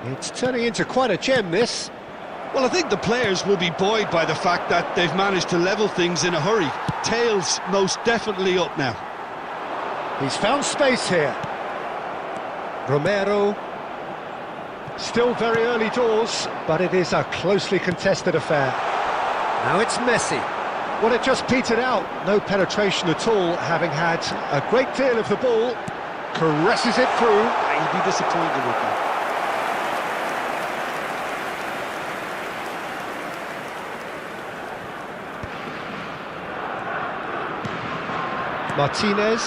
It's turning into quite a gem, this. Well, I think the players will be buoyed by the fact that they've managed to level things in a hurry. Tails most definitely up now. He's found space here. Romero. Still very early doors, but it is a closely contested affair. Now it's Messi. Well, it just petered out. No penetration at all, having had a great deal of the ball. Caresses it through. He'd be disappointed with that. Martinez,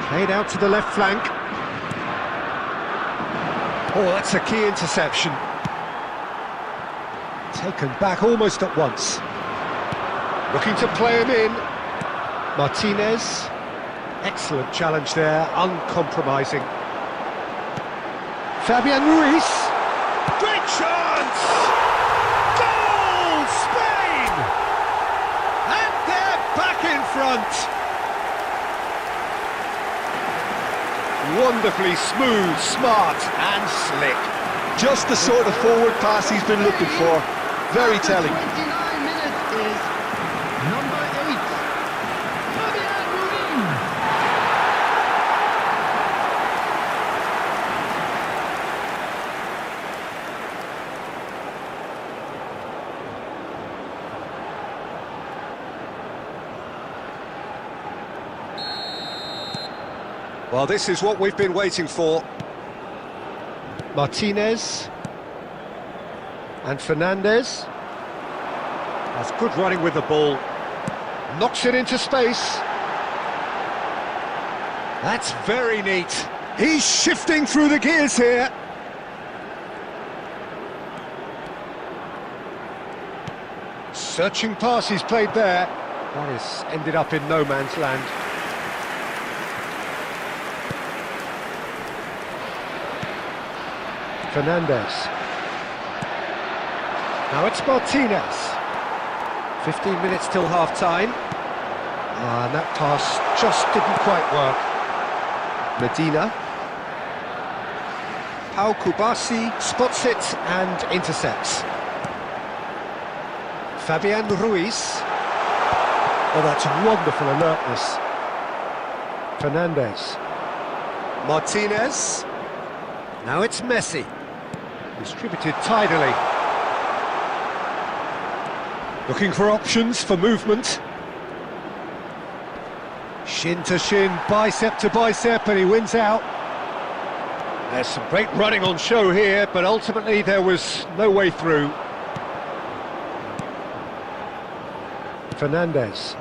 played out to the left flank. Oh, that's a key interception. Taken back almost at once. Looking to play him in. Martinez, excellent challenge there, uncompromising. Fabian Ruiz, great chance! Goal, Spain! And they're back in front. Wonderfully smooth, smart and slick. Just the sort of forward pass he's been looking for. Very telling. 29 minutes is number 8, Fabian Ruiz. Well, this is what we've been waiting for. Martinez and Fernandez. That's good running with the ball. Knocks it into space. That's very neat. He's shifting through the gears here. Searching pass he's played there. That has ended up in no man's land. Fernandez. Now it's Martinez. 15 minutes till half-time. And that pass just didn't quite work. Medina. Pau Kubasi spots it and intercepts. Fabian Ruiz. Oh, that's wonderful alertness. Fernandez. Martinez. Now it's Messi. Distributed tidily. Looking for options for movement. Shin to shin, bicep to bicep, and he wins out. There's some great running on show here, but ultimately there was no way through. Fernandez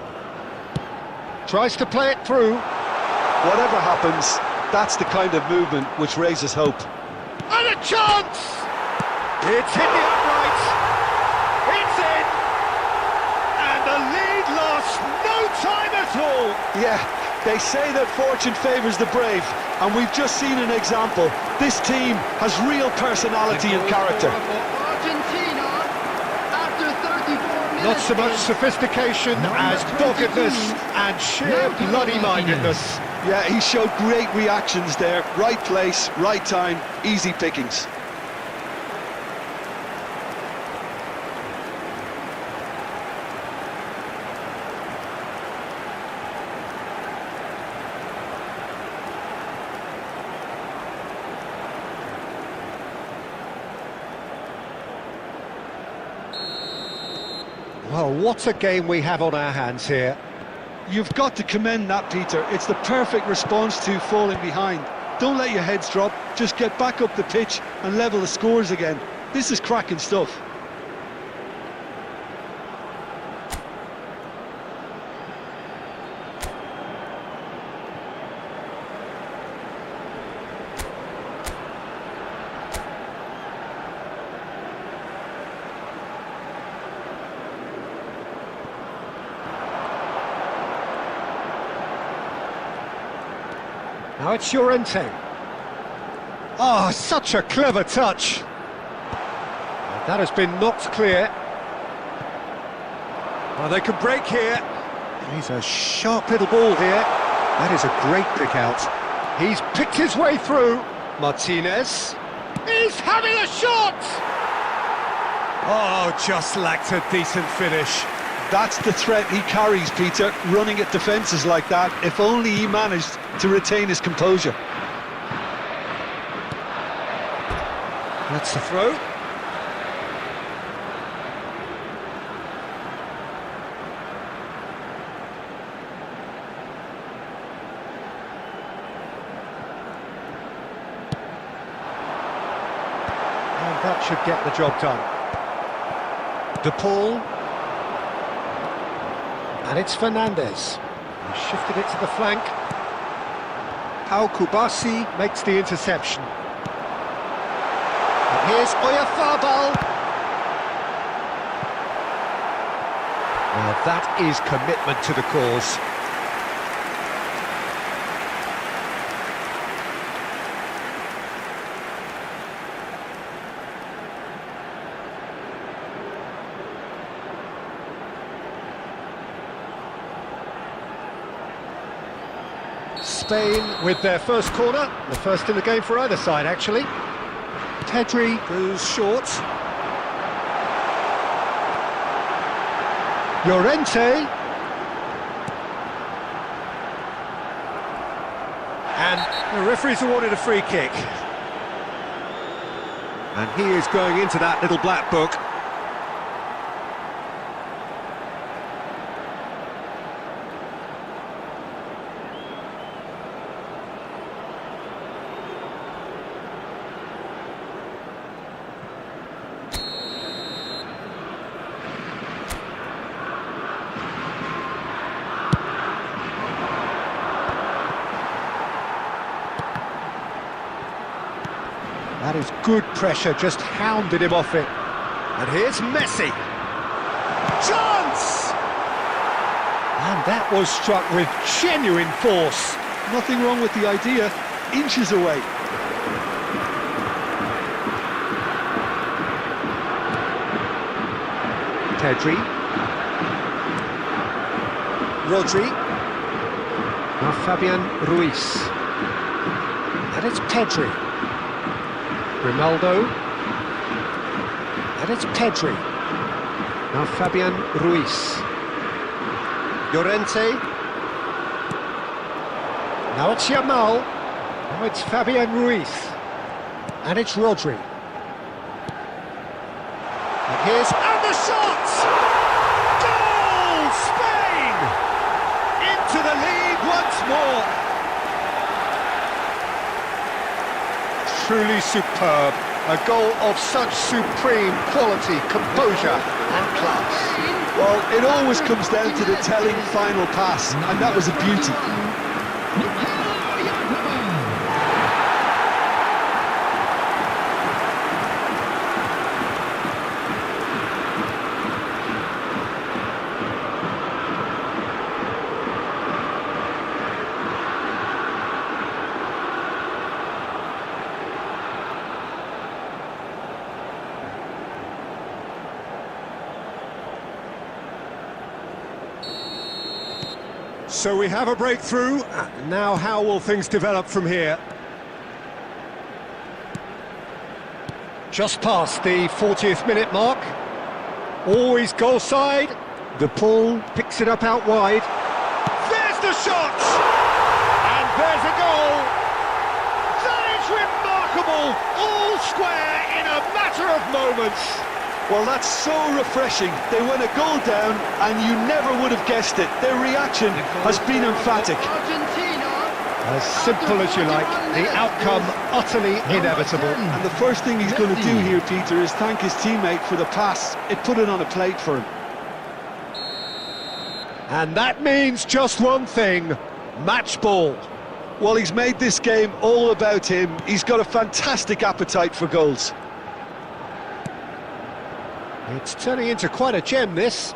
tries to play it through. Whatever happens, that's the kind of movement which raises hope. And a chance! It's hit the upright. It's in. And the lead lost no time at all. Yeah, they say that fortune favours the brave, and we've just seen an example. This team has real personality and character. Argentina, after 34 minutes. Not so much sophistication as doggedness and sheer bloody-mindedness. Yeah, he showed great reactions there. Right place, right time, easy pickings. Well, what a game we have on our hands here. You've got to commend that, Peter. It's the perfect response to falling behind. Don't let your heads drop, just get back up the pitch and level the scores again. This is cracking stuff. Now it's Llorente. Oh, such a clever touch. And that has been knocked clear. Well, they can break here. He's a sharp little ball here. That is a great pick out. He's picked his way through. Martinez. He's having a shot! Oh, just lacked a decent finish. That's the threat he carries, Peter, running at defences like that, if only he managed to retain his composure. That's the throw. And that should get the job done. De Paul. And it's Fernandez. He shifted it to the flank. Pau Kubasi makes the interception. And here's Oyarzabal. Well, that is commitment to the cause. Spain with their first corner, the first in the game for either side, actually. Pedri goes short. Llorente. And the referee's awarded a free kick. And he is going into that little black book. That is good pressure, just hounded him off it. And here's Messi. Chance! That was struck with genuine force. Nothing wrong with the idea, inches away. Pedri. Rodri. Now Fabian Ruiz. And it's Pedri. Ronaldo. And it's Pedri. Now Fabian Ruiz. Llorente. Now it's Yamal. Now it's Fabian Ruiz. And it's Rodri. And here's... And the shot! Goal! Spain! Into the lead once more. Truly superb. A goal of such supreme quality, composure and class. Well, it always comes down to the telling final pass, and that was a beauty. So we have a breakthrough. Now how will things develop from here? Just past the 40th minute mark. Always goal side. The pull picks it up out wide. There's the shot! And there's a goal! That is remarkable! All square in a matter of moments. Well, that's so refreshing. They went a goal down, and you never would have guessed it. Their reaction has been emphatic. Argentina. As simple as you like, the outcome utterly inevitable. And the first thing he's going to do here, Peter, is thank his teammate for the pass. It put it on a plate for him. And that means just one thing, match ball. Well, he's made this game all about him. He's got a fantastic appetite for goals. It's turning into quite a gem, this.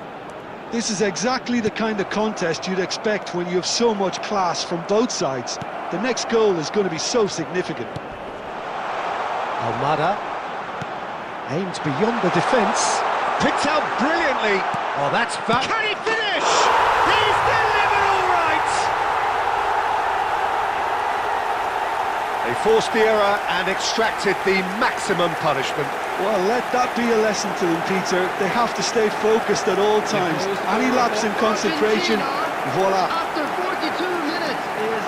This is exactly the kind of contest you'd expect when you have so much class from both sides. The next goal is going to be so significant. Almada aims beyond the defence, picked out brilliantly. Oh, that's fun. Can he finish? He's delivered all right. They forced the error and extracted the maximum punishment. Well, let that be a lesson to them, Peter. They have to stay focused at all times. Any lapse in concentration, voila. After 42 minutes is...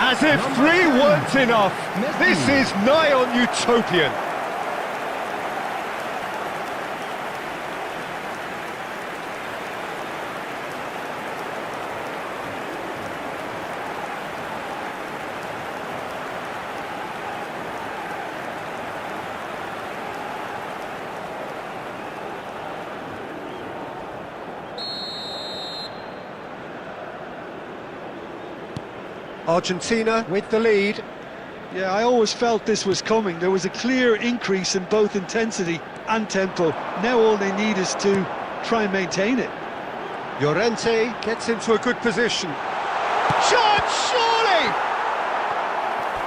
As if three weren't enough. This is nigh on utopian. Argentina with the lead. Yeah, I always felt this was coming. There was a clear increase in both intensity and tempo. Now all they need is to try and maintain it. Llorente gets into a good position. Shot, surely!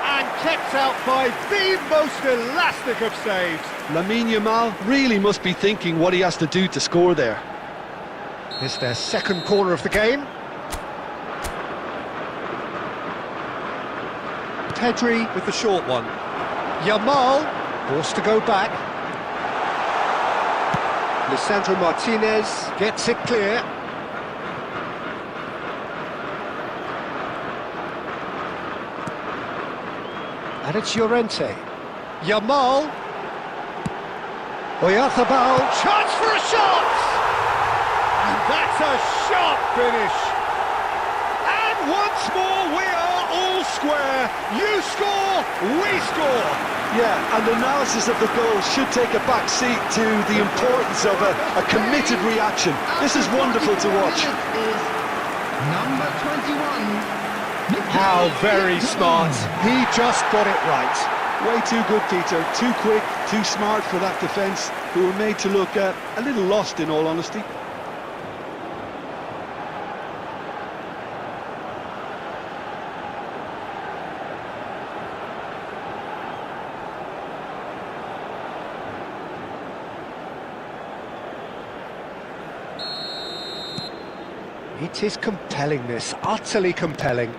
And kept out by the most elastic of saves. Lamine Yamal really must be thinking what he has to do to score there. It's their second corner of the game. Pedri with the short one. Yamal forced to go back. Lisandro Martinez gets it clear. And it's Llorente. Yamal. Oyarzabal. Chance for a shot! And that's a sharp finish. And once more we are all square. You score, we score. Yeah, and analysis of the goal should take a back seat to the importance of a committed reaction. This is wonderful to watch. Is number 21. How very smart. He just got it right. Way too good, Peter. Too quick, too smart for that defence, who were made to look a little lost, in all honesty. It is compelling, this, utterly compelling.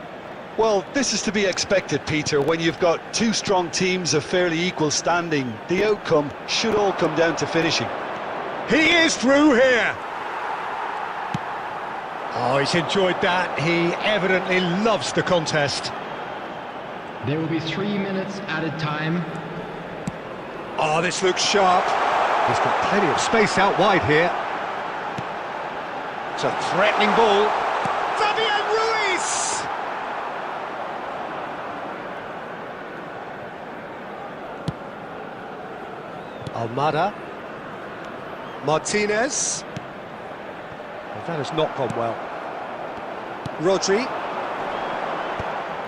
Well, this is to be expected, Peter. When you've got two strong teams of fairly equal standing, the outcome should all come down to finishing. He is through here! Oh, he's enjoyed that. He evidently loves the contest. There will be 3 minutes added time. Oh, this looks sharp. He's got plenty of space out wide here. It's a threatening ball. Fabian Ruiz! Almada. Martinez. Well, that has not gone well. Rodri.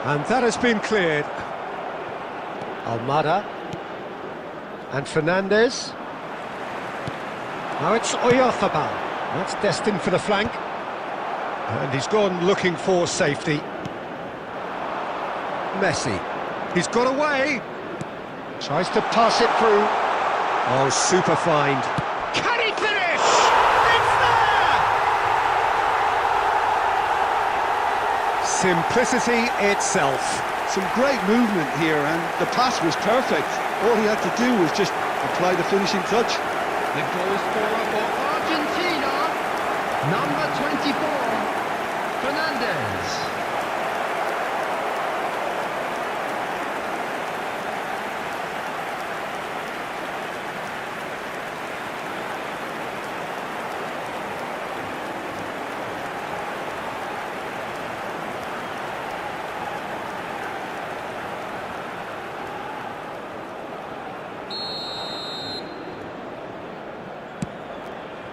And that has been cleared. Almada. And Fernandez. Now it's Oyarzabal. That's destined for the flank. And he's gone looking for safety. Messi. He's got away. Tries to pass it through. Oh, super find. Can he finish? It's there! Simplicity itself. Some great movement here, and the pass was perfect. All he had to do was just apply the finishing touch. The goal scorer for Argentina, number 24, Fernandez.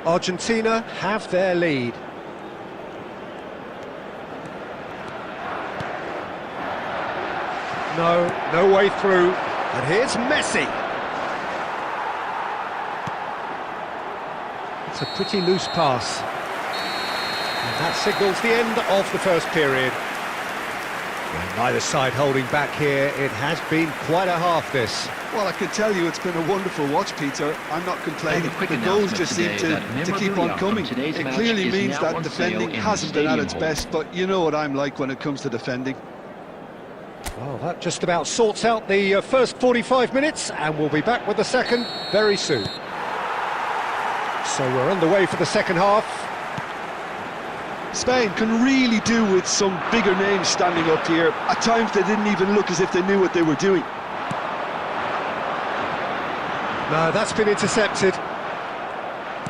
Argentina have their lead. No way through. And here's Messi. It's a pretty loose pass. And that signals the end of the first period. Well, neither side holding back here. It has been quite a half, this. Well, I can tell you it's been a wonderful watch, Peter. I'm not complaining. The goals just seem to keep on coming. It clearly means that defending hasn't been at its best, but you know what I'm like when it comes to defending. Well, that just about sorts out the first 45 minutes, and we'll be back with the second very soon. So we're underway for the second half. Spain can really do with some bigger names standing up here. At times they didn't even look as if they knew what they were doing. No, that's been intercepted.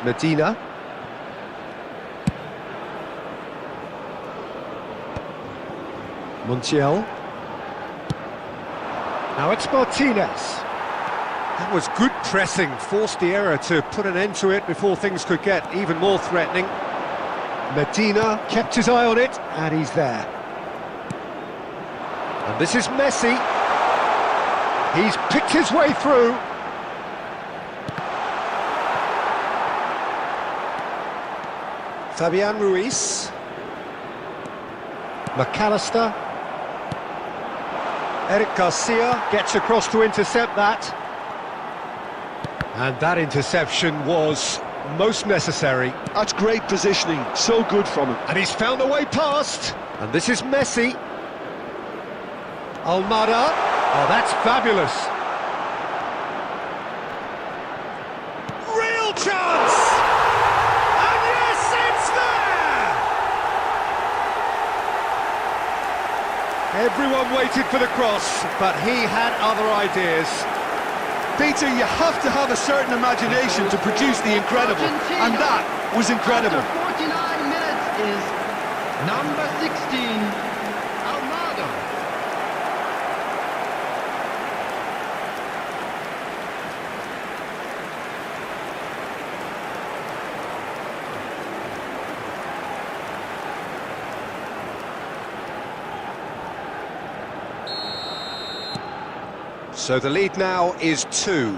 Medina. Montiel. Now it's Martinez. That was good pressing, forced the error to put an end to it before things could get even more threatening. Medina kept his eye on it, and he's there. And this is Messi. He's picked his way through. Fabian Ruiz. McAllister. Eric Garcia gets across to intercept that. And that interception was most necessary. That's great positioning, so good from him. And he's found a way past. And this is Messi. Almada. Oh, that's fabulous. Real chance! And yes, it's there! Everyone waited for the cross, but he had other ideas. Peter, you have to have a certain imagination to produce the incredible, and that was incredible. After 49 minutes is number 16, Almada. So the lead now is 2.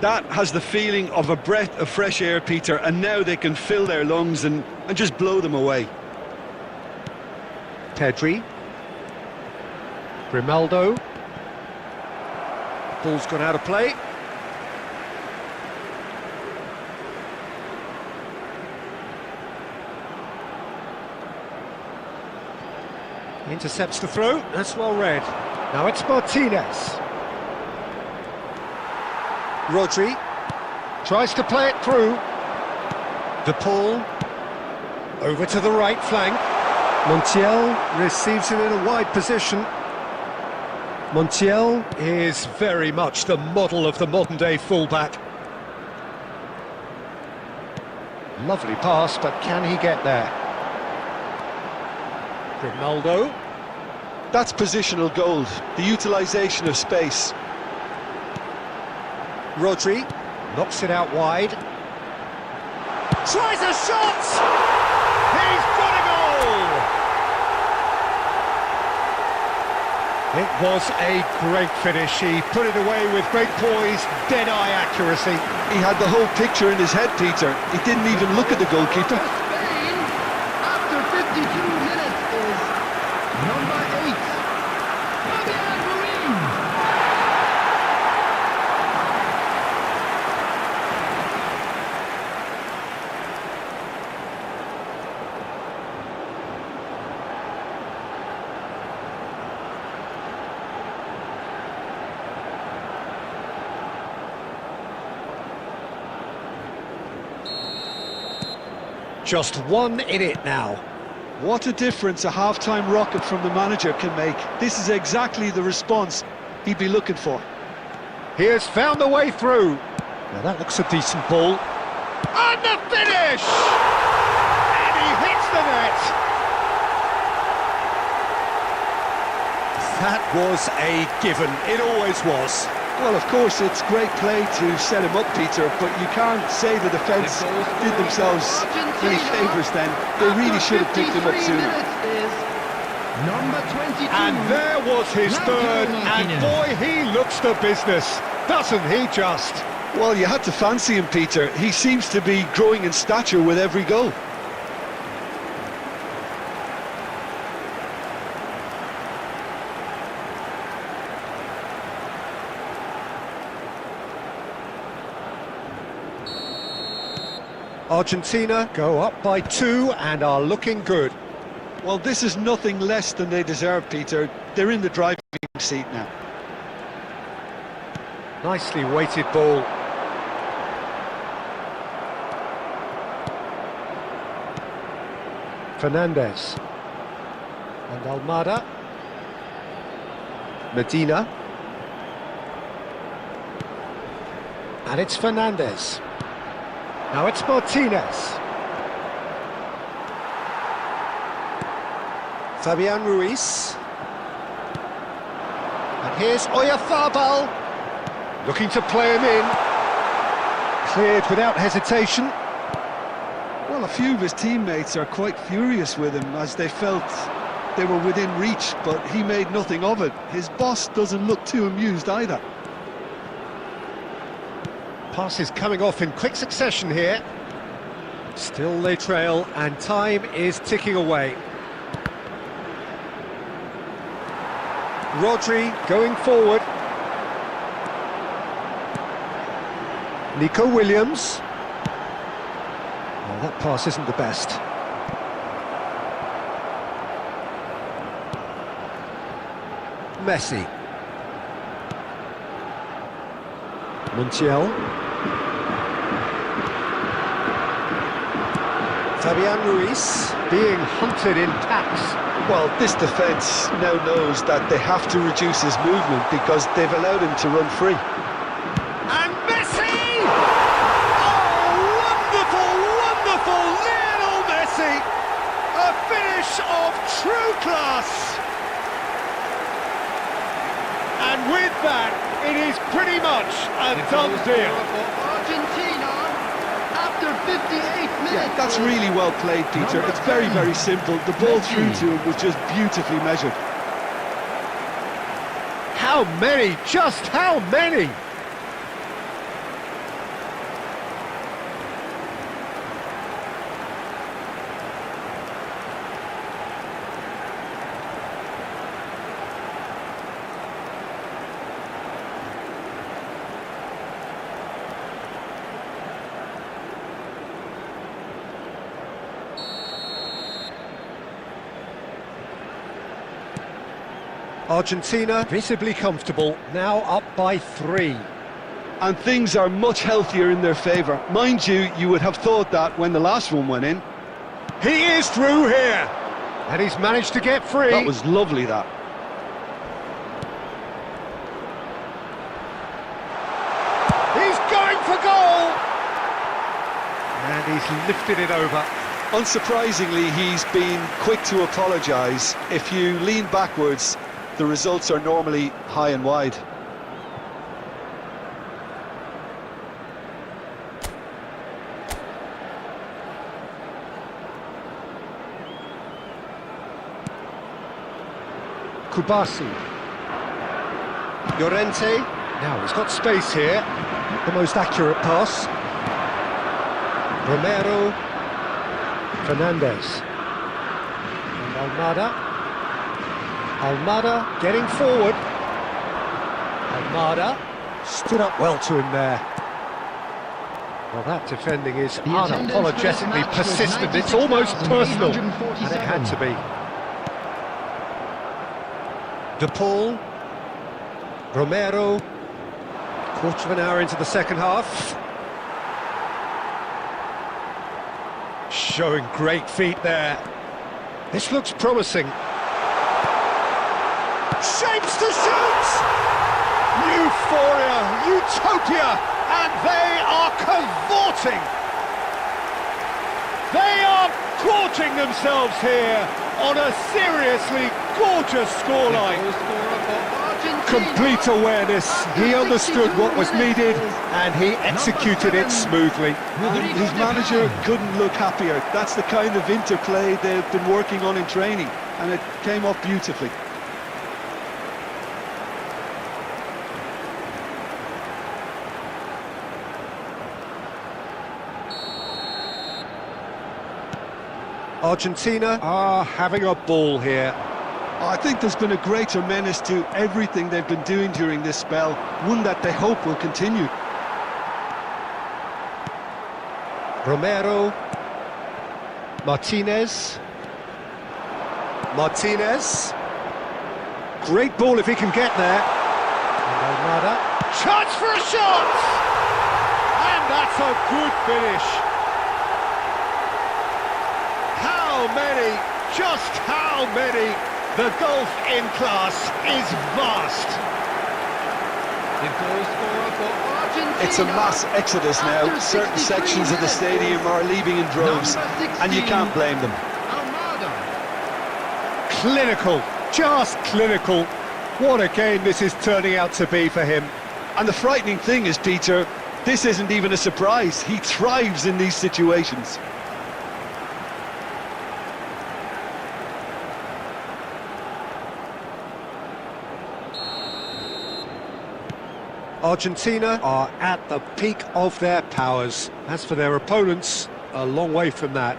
That has the feeling of a breath of fresh air, Peter, and now they can fill their lungs and just blow them away. Pedri. Grimaldo. Ball's gone out of play. Intercepts the throw, that's well read. Now it's Martinez. Rodri tries to play it through. De Paul over to the right flank. Montiel receives it in a wide position. Montiel is very much the model of the modern-day fullback. Lovely pass, but can he get there? Ronaldo. That's positional gold, the utilisation of space. Rodri knocks it out wide. Tries a shot! He's got a goal! It was a great finish. He put it away with great poise, dead-eye accuracy. He had the whole picture in his head, Peter. He didn't even look at the goalkeeper. Spain, after 52 minutes, is number 8. Fabian Ruiz. Just one in it now. What a difference a half-time rocket from the manager can make. This is exactly the response he'd be looking for. He has found the way through. Now that looks a decent ball. And the finish! And he hits the net! That was a given. It always was. Well, of course, it's great play to set him up, Peter, but you can't say the defence did themselves any favours then. They really should have picked him up sooner. Number 22. And there was his third, and boy, he looks the business, doesn't he just? Well, you had to fancy him, Peter. He seems to be growing in stature with every goal. Argentina go up by 2 and are looking good. Well, this is nothing less than they deserve, Peter. They're in the driving seat now. Nicely weighted ball. Fernandez. And Almada. Medina. And it's Fernandez. Now it's Martinez. Fabian Ruiz. And here's Oyarzabal. Looking to play him in. Cleared without hesitation. Well, a few of his teammates are quite furious with him as they felt they were within reach, but he made nothing of it. His boss doesn't look too amused either. Passes coming off in quick succession here. Still they trail and time is ticking away. Rodri going forward. Nico Williams. Oh, that pass isn't the best. Messi. Montiel. Fabian Ruiz being hunted in packs. Well, this defence now knows that they have to reduce his movement because they've allowed him to run free. And Messi! Oh, wonderful, wonderful Lionel Messi! A finish of true class! And with that, it is pretty much a done deal. Argentina, after 58 minutes. Yeah, that's really well played, Peter. It's very, very simple. The ball through to him was just beautifully measured. How many? Just how many? Argentina visibly comfortable, now up by 3. And things are much healthier in their favour. Mind you, you would have thought that when the last one went in. He is through here, and he's managed to get free. That was lovely, that. He's going for goal! And he's lifted it over. Unsurprisingly, he's been quick to apologise. If you lean backwards, the results are normally high and wide. Kubasi. Llorente. Now he's got space here. The most accurate pass. Romero. Fernandez. And Almada. Almada getting forward. Almada stood up well to him there. Well, that defending is unapologetically persistent. It's almost personal, and it had to be. De Paul, Romero, quarter of an hour into the second half. Showing great feet there. This looks promising. Shapes to shoot! Euphoria, utopia, and they are cavorting. They are gorging themselves here on a seriously gorgeous scoreline. Complete awareness, he understood what was needed and he executed it smoothly. His manager couldn't look happier. That's the kind of interplay they've been working on in training, and it came off beautifully. Argentina are having a ball here. I think there's been a greater menace to everything they've been doing during this spell, one that they hope will continue. Romero. Martinez. Martinez. Great ball if he can get there. And Almada. Chance for a shot! And that's a good finish. How many? Just how many? The gulf in class is vast. The goal scorer for Argentina. It's a mass exodus now. Certain sections of the stadium are leaving in droves, and you can't blame them. Almada. Clinical, just clinical. What a game this is turning out to be for him. And the frightening thing is, Peter, this isn't even a surprise. He thrives in these situations. Argentina are at the peak of their powers. As for their opponents, a long way from that.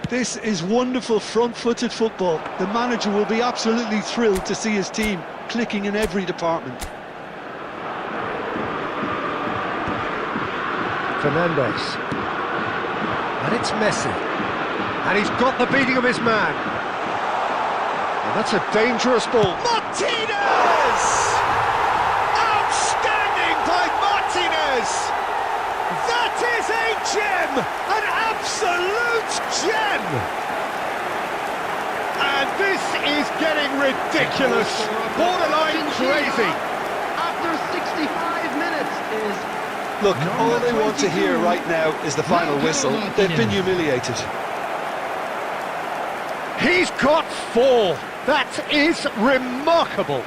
This is wonderful front-footed football. The manager will be absolutely thrilled to see his team clicking in every department. Fernandez. And it's Messi. And he's got the beating of his man. And that's a dangerous ball. Martinez! That is a gem! An absolute gem! And this is getting ridiculous, borderline crazy. After 65 minutes is... Look, all they want to hear right now is the final whistle. They've been humiliated. He's got 4. That is remarkable.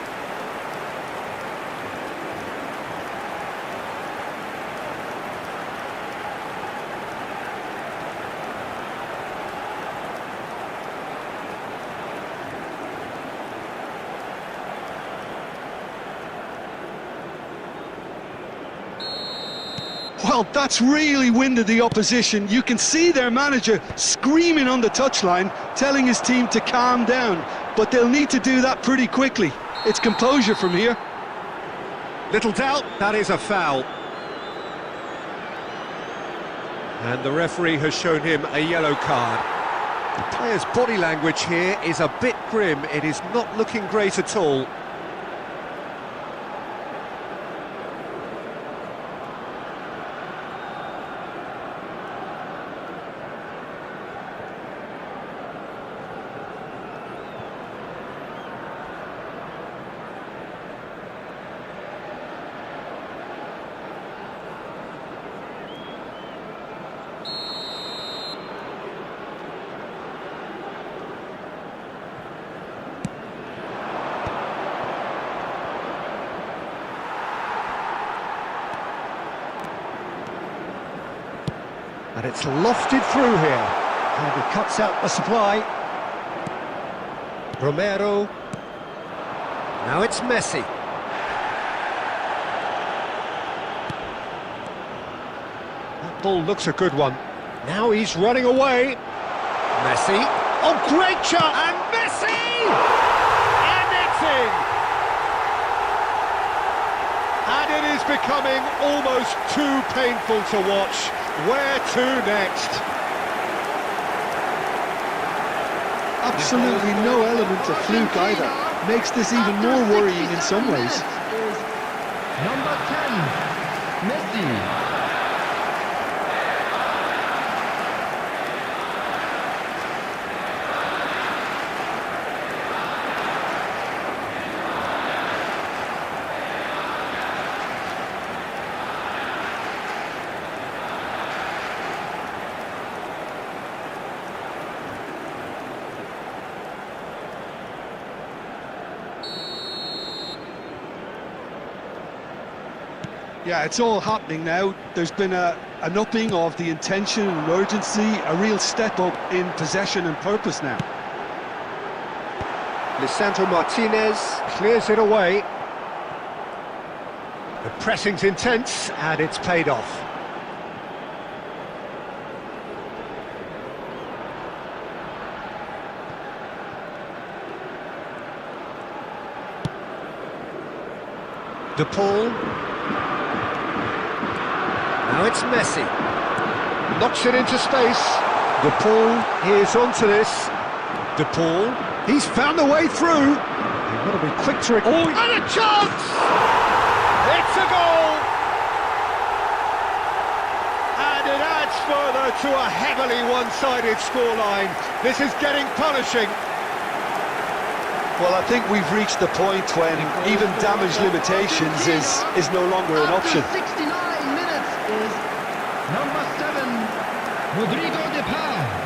Well, that's really winded the opposition. You can see their manager screaming on the touchline, telling his team to calm down. But they'll need to do that pretty quickly. It's composure from here. Little doubt, that is a foul. And the referee has shown him a yellow card. The player's body language here is a bit grim. It is not looking great at all. And it's lofted through here. And he cuts out the supply. Romero. Now it's Messi. That ball looks a good one. Now he's running away. Messi. Oh, great shot! And Messi! And it's in! And it is becoming almost too painful to watch. Where to next? Absolutely no element of fluke either. Makes this even more worrying in some ways. Number 10, Messi. Yeah, it's all happening now. There's been an upping of the intention and urgency, a real step up in possession and purpose now. Lisandro Martinez clears it away. The pressing's intense and it's paid off. De Paul. Now it's Messi. Knocks it into space. De Paul is onto this. De Paul. He's found the way through. You've got to be quick to... Oh, and a chance! It's a goal! And it adds further to a heavily one-sided scoreline. This is getting punishing. Well, I think we've reached the point when even damage limitations is no longer an option. After 69 minutes is number 7, Rodrigo de Paul.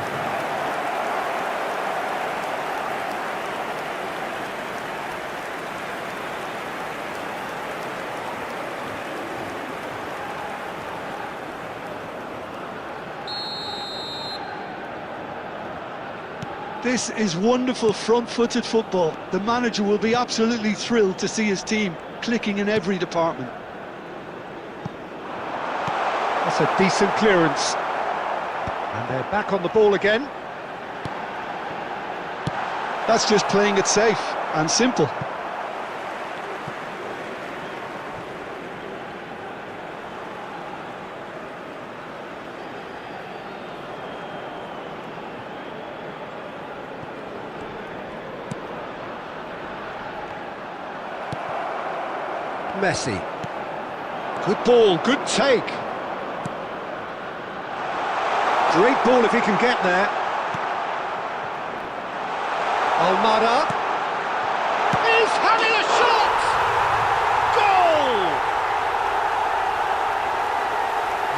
This is wonderful front-footed football. The manager will be absolutely thrilled to see his team clicking in every department. That's a decent clearance. And they're back on the ball again. That's just playing it safe and simple. Messi. Good ball, good take. Great ball if he can get there. Almada. He's having a shot! Goal!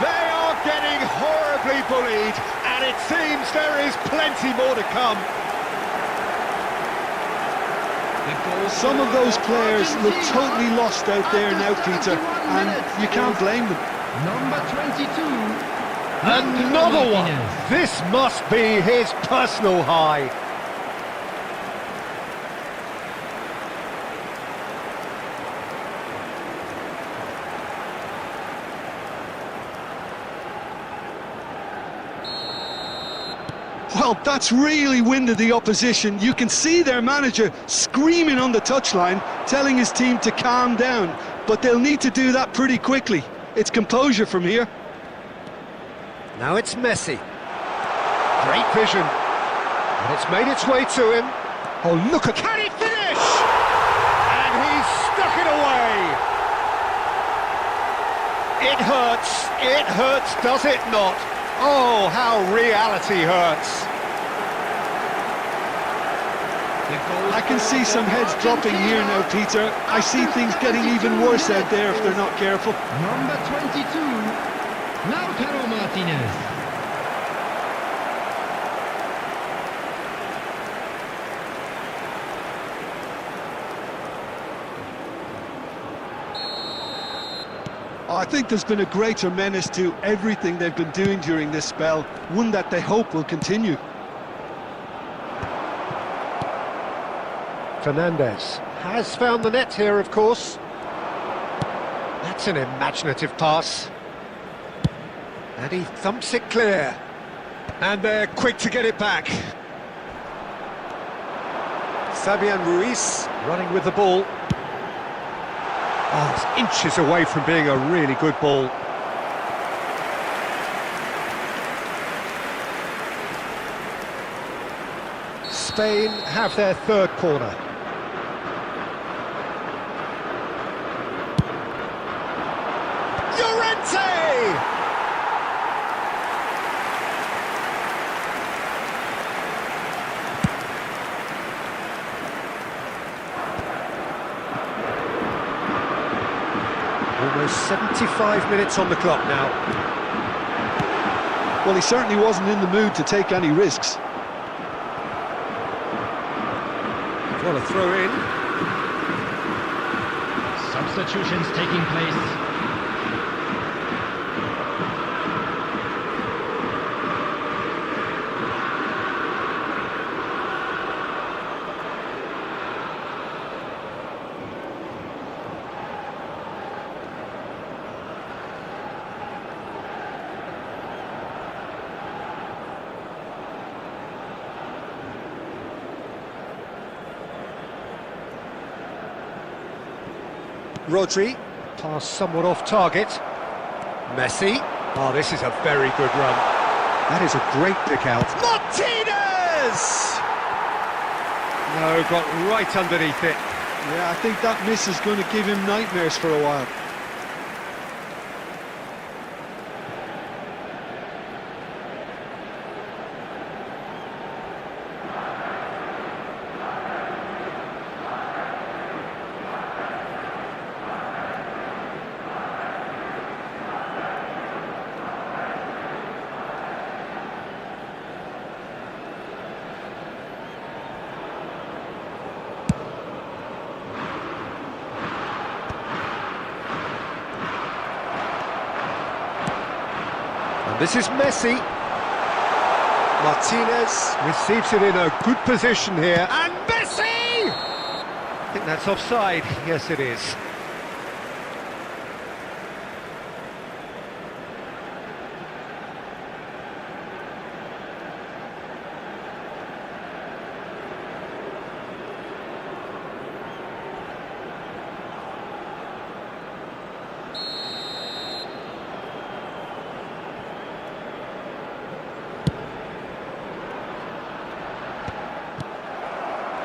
They are getting horribly bullied, and it seems there is plenty more to come. Some of those players look totally lost out there now, Peter, and you can't blame them. Number 22. Another one! This must be his personal high. Well, that's really winded the opposition. You can see their manager screaming on the touchline, telling his team to calm down, but they'll need to do that pretty quickly. It's composure from here. Now it's Messi. Great vision. And it's made its way to him. Oh, look at... Can he finish? And he's stuck it away. It hurts, does it not? Oh, how reality hurts. I can see some heads dropping here now, Peter. I see things getting even worse out there if they're not careful. Number 22, Lautaro Martinez. I think there's been a greater menace to everything they've been doing during this spell, one that they hope will continue. Fernandez has found the net here, of course. That's an imaginative pass. And he thumps it clear. And they're quick to get it back. Fabian Ruiz running with the ball. Oh, it's inches away from being a really good ball. Spain have their third corner. Llorente! Almost 75 minutes on the clock now. Well, he certainly wasn't in the mood to take any risks. Got a throw in. Substitutions taking place. Rodri, pass somewhat off target. Messi. Oh, this is a very good run. That is a great pick out. Martinez! No, got right underneath it. Yeah, I think that miss is going to give him nightmares for a while. This is Messi. Martinez receives it in a good position here. And Messi! I think that's offside. Yes, it is.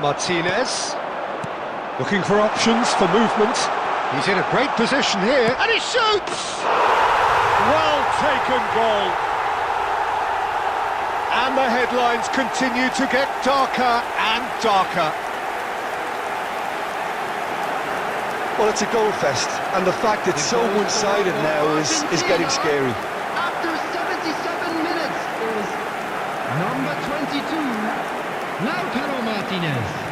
Martinez, looking for options for movement. He's in a great position here, and he shoots! Well taken goal. And the headlines continue to get darker and darker. Well, it's a goal fest, and the fact it's so one-sided now is getting scary. After 77 minutes is number 22. Lautaro Martinez.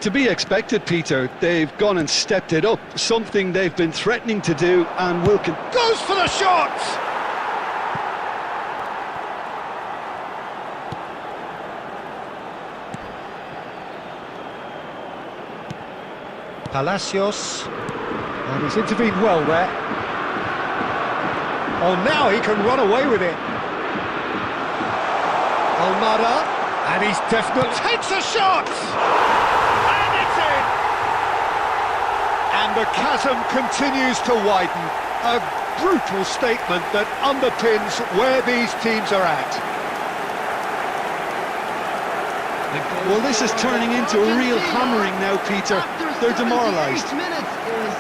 To be expected, Peter. They've gone and stepped it up, something they've been threatening to do and will Goes for the shot! Palacios, and he's intervened well there. Oh, now he can run away with it. Almada, and he's definitely takes a shot! And it's in! And the chasm continues to widen. A brutal statement that underpins where these teams are at. Well, this is turning into a real hammering now, Peter. They're demoralised. Minutes is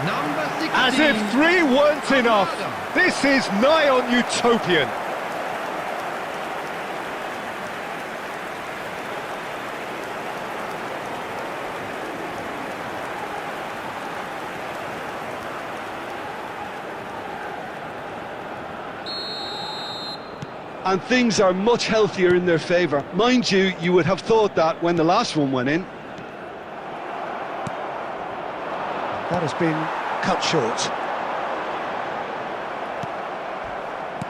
Number 16. As if 3 weren't enough. This is nigh on utopian. And things are much healthier in their favour. Mind you, you would have thought that when the last one went in. That has been cut short.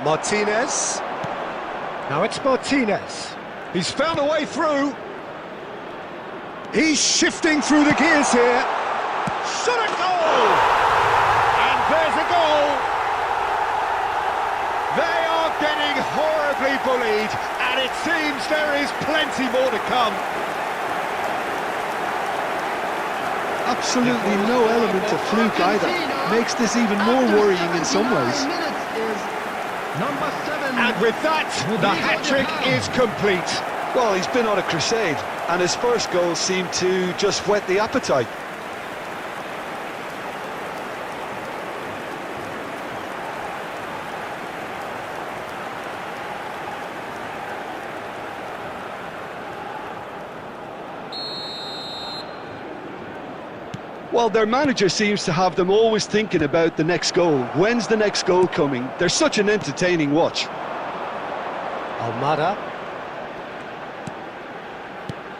Martinez. Now it's Martinez. He's found a way through. He's shifting through the gears here. Shot a goal! And there's a goal! They are getting horribly bullied, and it seems there is plenty more to come. Absolutely no element of fluke either. Makes this even more worrying in some ways. Number 7. And with that, the hat-trick is complete. Well, he's been on a crusade, and his first goal seemed to just whet the appetite. Well, their manager seems to have them always thinking about the next goal. When's the next goal coming? They're such an entertaining watch. Almada.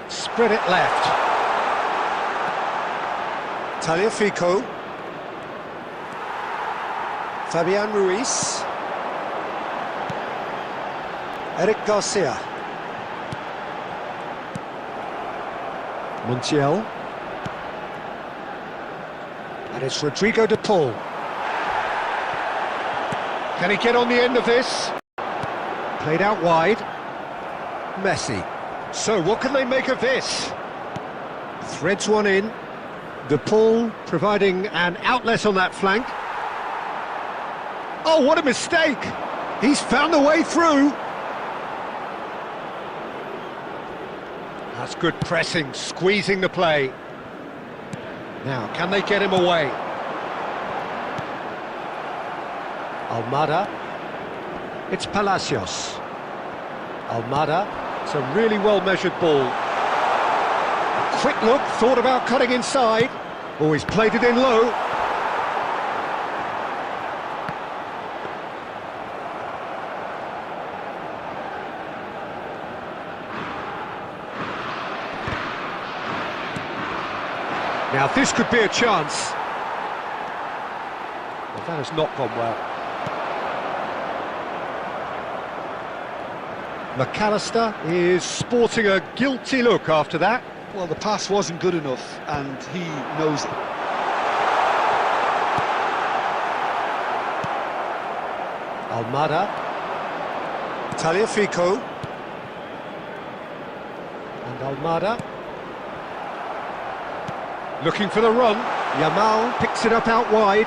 Spread it left. Tagliafico. Fabian Ruiz. Eric Garcia. Montiel. And it's Rodrigo de Paul. Can he get on the end of this? Played out wide. Messi. So what can they make of this? Threads one in. De Paul providing an outlet on that flank. Oh, what a mistake! He's found a way through. That's good pressing, squeezing the play. Now, can they get him away? Almada. It's Palacios. Almada. It's a really well-measured ball. A quick look, thought about cutting inside. Oh, he's played it in low. Now, this could be a chance. Well, that has not gone well. McAllister is sporting a guilty look after that. Well, the pass wasn't good enough, and he knows it. Almada. Tagliafico. And Almada. Looking for the run. Yamal picks it up out wide.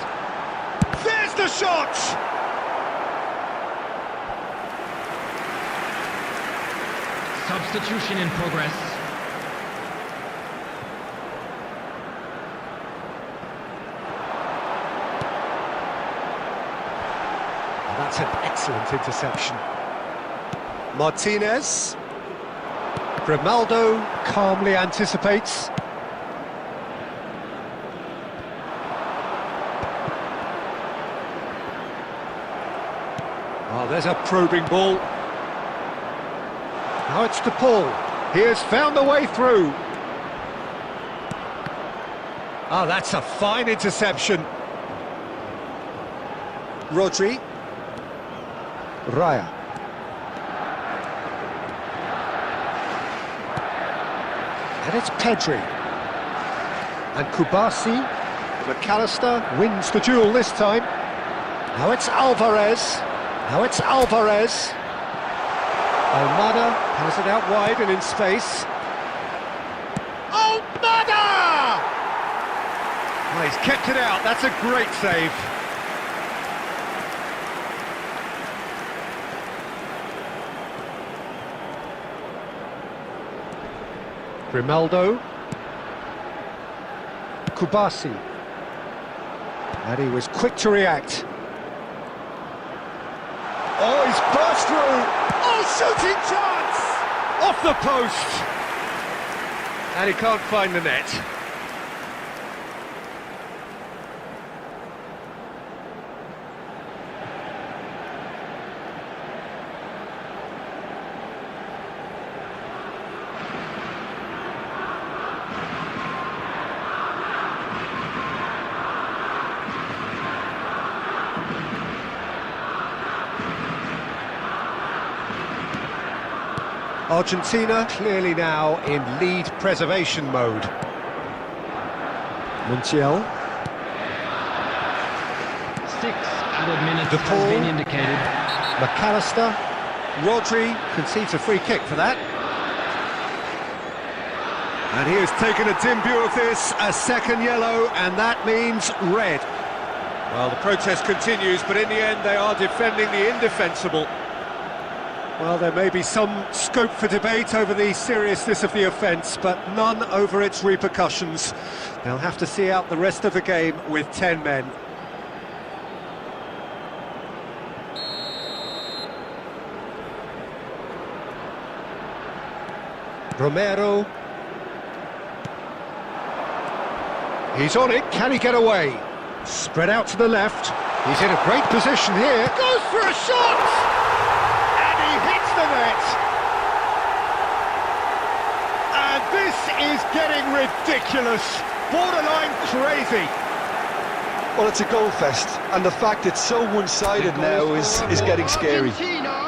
There's the shot! Substitution in progress. Oh, that's an excellent interception. Martinez. Grimaldo calmly anticipates. Oh, there's a probing ball. Now it's De Paul. He has found a way through. Oh, that's a fine interception. Rodri. Raya. And it's Pedri. And Kubasi. McAllister wins the duel this time. Now it's Alvarez. Now it's Alvarez. Almada has it out wide and in space. Almada! Oh, he's kept it out. That's a great save. Grimaldo. Kubasi. And he was quick to react. Oh, he's burst through! Oh, shooting chance! Off the post! And he can't find the net. Argentina clearly now in lead preservation mode. Montiel. 6 added minutes De has Paul. been indicated. McAllister. Rodri concedes a free kick for that. And he has taken a dim view of this, a second yellow, and that means red. Well, the protest continues, but in the end they are defending the indefensible. Well, there may be some scope for debate over the seriousness of the offence, but none over its repercussions. They'll have to see out the rest of the game with 10 men. Romero. He's on it, can he get away? Spread out to the left. He's in a great position here. Goes for a shot! The net. And this is getting ridiculous, borderline crazy. Well, it's a goal fest, and the fact it's so one-sided now is getting scary. Argentina.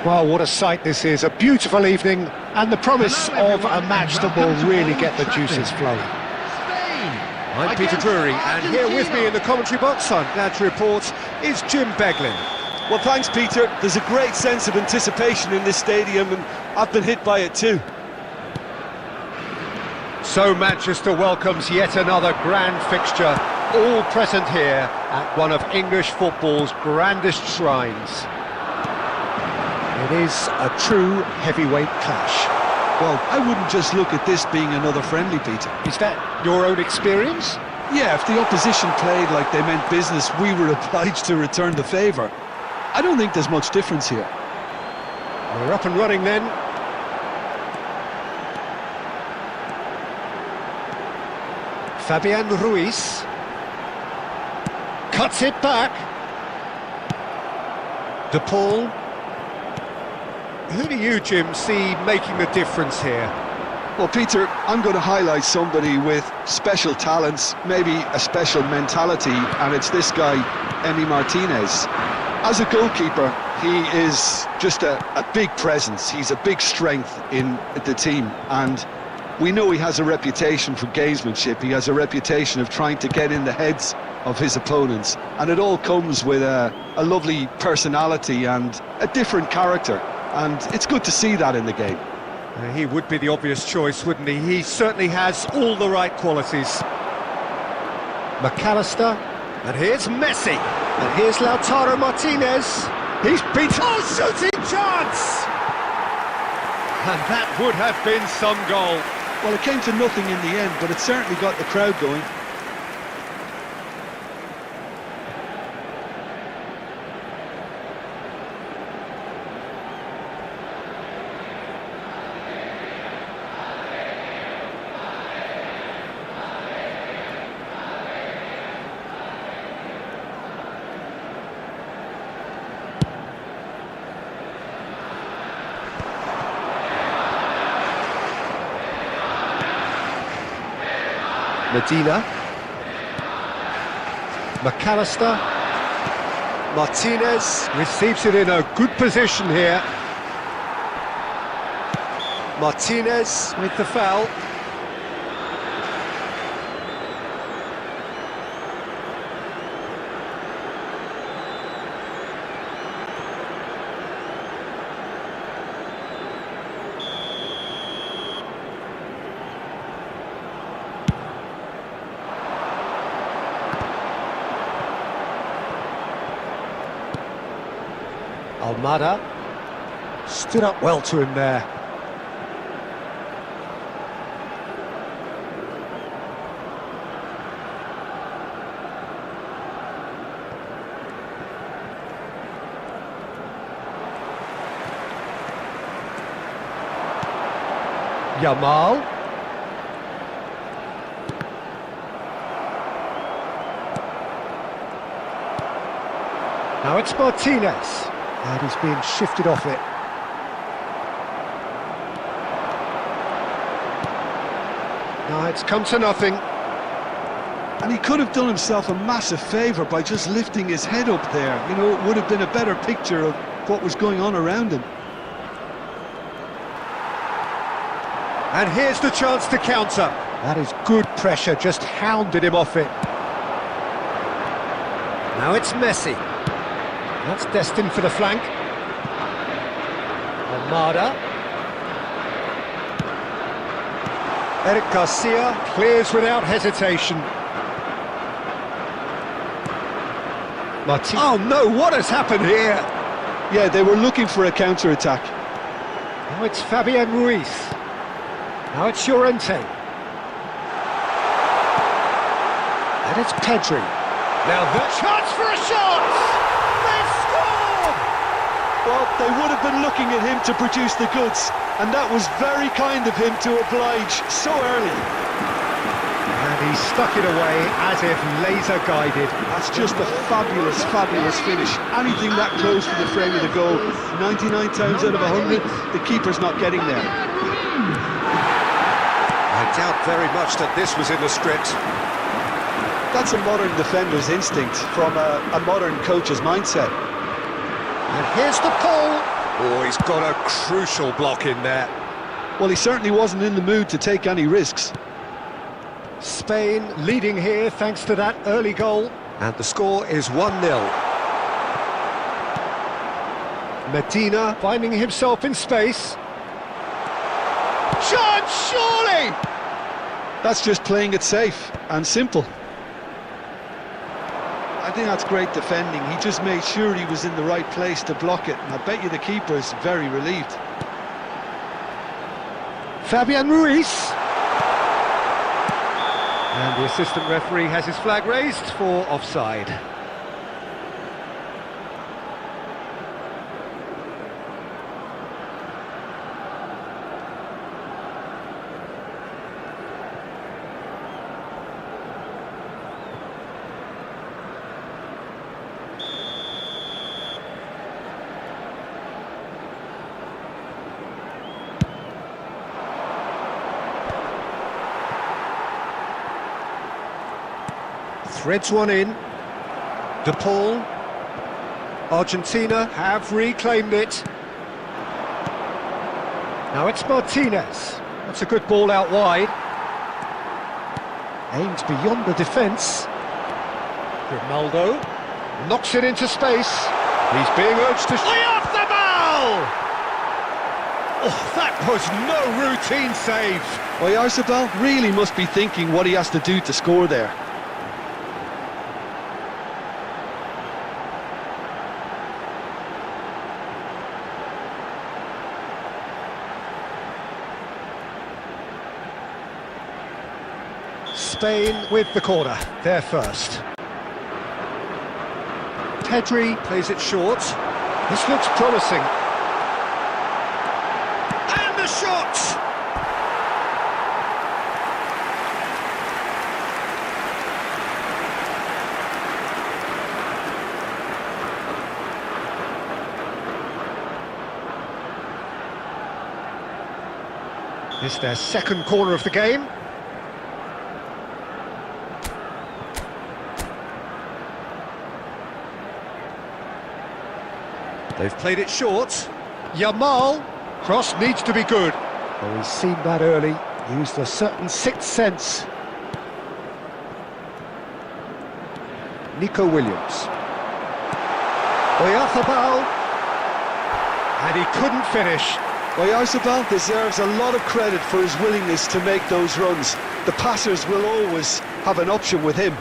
Well, what a sight this is, a beautiful evening, and the promise of a match that will really get the juices flowing. I'm Peter Drury, and here with me in the commentary box, I'm glad to report, is Jim Beglin. Well, thanks, Peter. There's a great sense of anticipation in this stadium, and I've been hit by it too. So Manchester welcomes yet another grand fixture, all present here at one of English football's grandest shrines. It is a true heavyweight clash. Well, I wouldn't just look at this being another friendly, Peter. Is that your own experience? Yeah, if the opposition played like they meant business, we were obliged to return the favour. I don't think there's much difference here. We're up and running then. Fabian Ruiz cuts it back. De Paul. Who do you, Jim, see making the difference here? Well, Peter, I'm going to highlight somebody with special talents, maybe a special mentality, and it's this guy, Emi Martinez. As a goalkeeper, he is just a big presence. He's a big strength in the team, and we know he has a reputation for gamesmanship. He has a reputation of trying to get in the heads of his opponents, and it all comes with a lovely personality and a different character. And it's good to see that in the game. He would be the obvious choice, wouldn't he? He certainly has all the right qualities. McAllister, and here's Messi, and here's Lautaro Martinez. He's beaten. Oh, shooting chance! And that would have been some goal. Well, it came to nothing in the end, but it certainly got the crowd going. Medina, McAllister, Martinez receives it in a good position here. Martinez with the foul. Almada stood up well to him there. Yamal. Now it's Martinez. And he's being shifted off it. Now it's come to nothing. And he could have done himself a massive favour by just lifting his head up there. You know, it would have been a better picture of what was going on around him. And here's the chance to counter. That is good pressure, just hounded him off it. Now it's Messi. That's destined for the flank. Almada. Eric Garcia clears without hesitation. Oh no, what has happened here? Yeah, they were looking for a counter-attack. Now it's Fabian Ruiz. Now it's Llorente. And it's Pedri. Now the chance for a shot! They've scored! Well, they would have been looking at him to produce the goods, and that was very kind of him to oblige so early. And he stuck it away as if laser guided. That's just a fabulous, fabulous finish. Anything that close to the frame of the goal, 99 times out of 100, the keeper's not getting there. I doubt very much that this was in the script. That's a modern defender's instinct from a modern coach's mindset. And here's the pull. Oh, he's got a crucial block in there. Well, he certainly wasn't in the mood to take any risks. Spain leading here thanks to that early goal. And the score is 1-0. Medina finding himself in space. Chance, surely! That's just playing it safe and simple. I think that's great defending. He just made sure he was in the right place to block it, and I bet you the keeper's very relieved. Fabian Ruiz. And the assistant referee has his flag raised for offside. Threads one in. De Paul. Argentina have reclaimed it. Now it's Martinez. That's a good ball out wide. Aimed beyond the defence. Ronaldo knocks it into space. He's being urged to... off the ball! Oh, that was no routine save. Oyarzabal really must be thinking what he has to do to score there. Spain with the corner, they're first. Pedri plays it short. This looks promising. And the shot! It's their second corner of the game. They've played it short. Yamal, cross needs to be good. Oh, he's seen that early, used a certain sixth sense. Nico Williams. Oyarzabal. And he couldn't finish. Oyarzabal deserves a lot of credit for his willingness to make those runs. The passers will always have an option with him.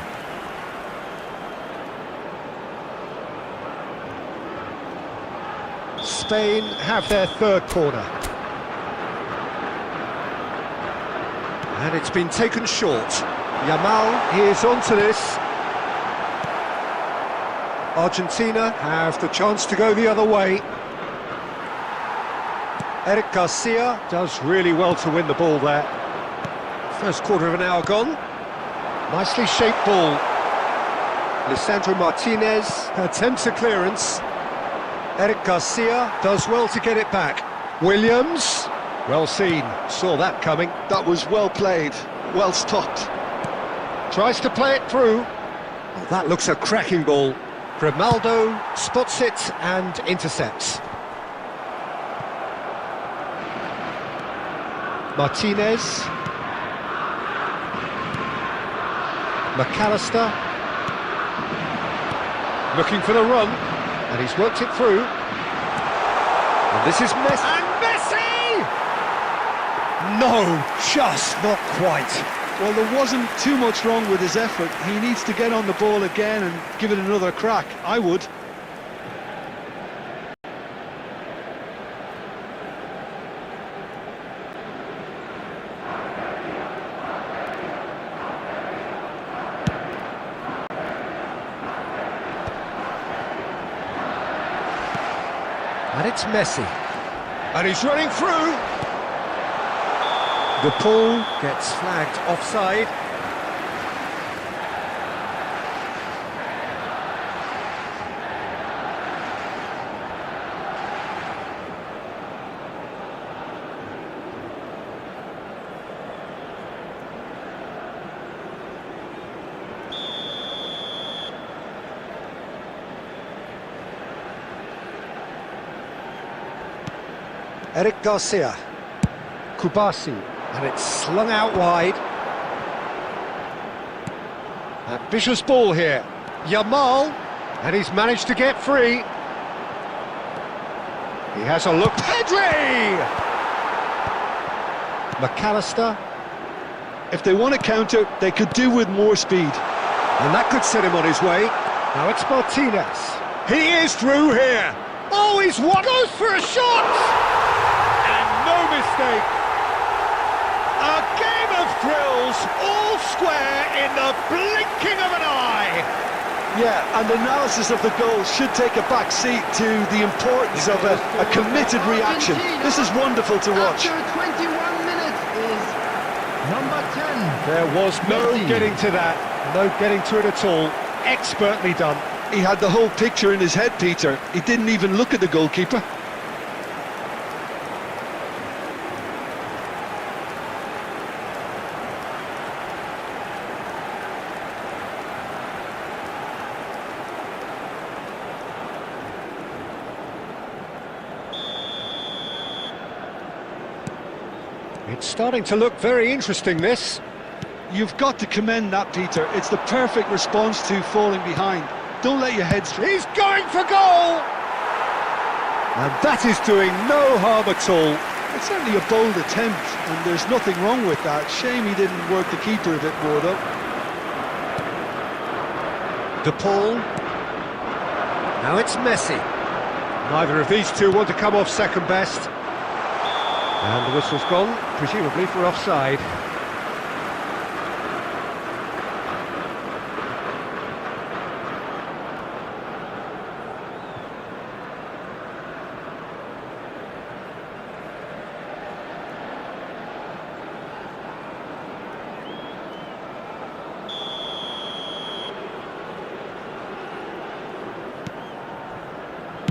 Spain have their third corner. And it's been taken short. Yamal is onto this. Argentina have the chance to go the other way. Eric Garcia does really well to win the ball there. First quarter of an hour gone. Nicely shaped ball. Lisandro Martinez attempts a clearance. Eric Garcia does well to get it back. Williams, well seen, saw that coming. That was well played, well stopped. Tries to play it through. Oh, that looks a cracking ball. Grimaldo spots it and intercepts. Martinez. McAllister. Looking for the run. And he's worked it through. And this is Messi. And Messi! No, just not quite. Well, there wasn't too much wrong with his effort. He needs to get on the ball again and give it another crack. I would. And it's Messi. And he's running through. The ball gets flagged offside. Eric Garcia. Kubasi. And it's slung out wide. Ambitious ball here. Yamal. And he's managed to get free. He has a look. Pedri! McAllister. If they want to counter, they could do with more speed. And that could set him on his way. Now it's Martinez. He is through here. Oh, he's what? Goes for a shot! And no mistake. A game of thrills, all square in the blinking of an eye. Yeah, and the analysis of the goal should take a back seat to the importance of a committed reaction. This is wonderful to watch. After 21 minutes is number 10. There was no Messi. getting to that, no getting to it at all. Expertly done. He had the whole picture in his head, Peter. He didn't even look at the goalkeeper. It's starting to look very interesting, this. You've got to commend that, Peter. It's the perfect response to falling behind. Don't let your head slip. He's going for goal! And that is doing no harm at all. It's certainly a bold attempt, and there's nothing wrong with that. Shame he didn't work the keeper a bit more, though. De Paul. Now it's Messi. Neither of these two want to come off second best. And the whistle's gone, presumably for offside.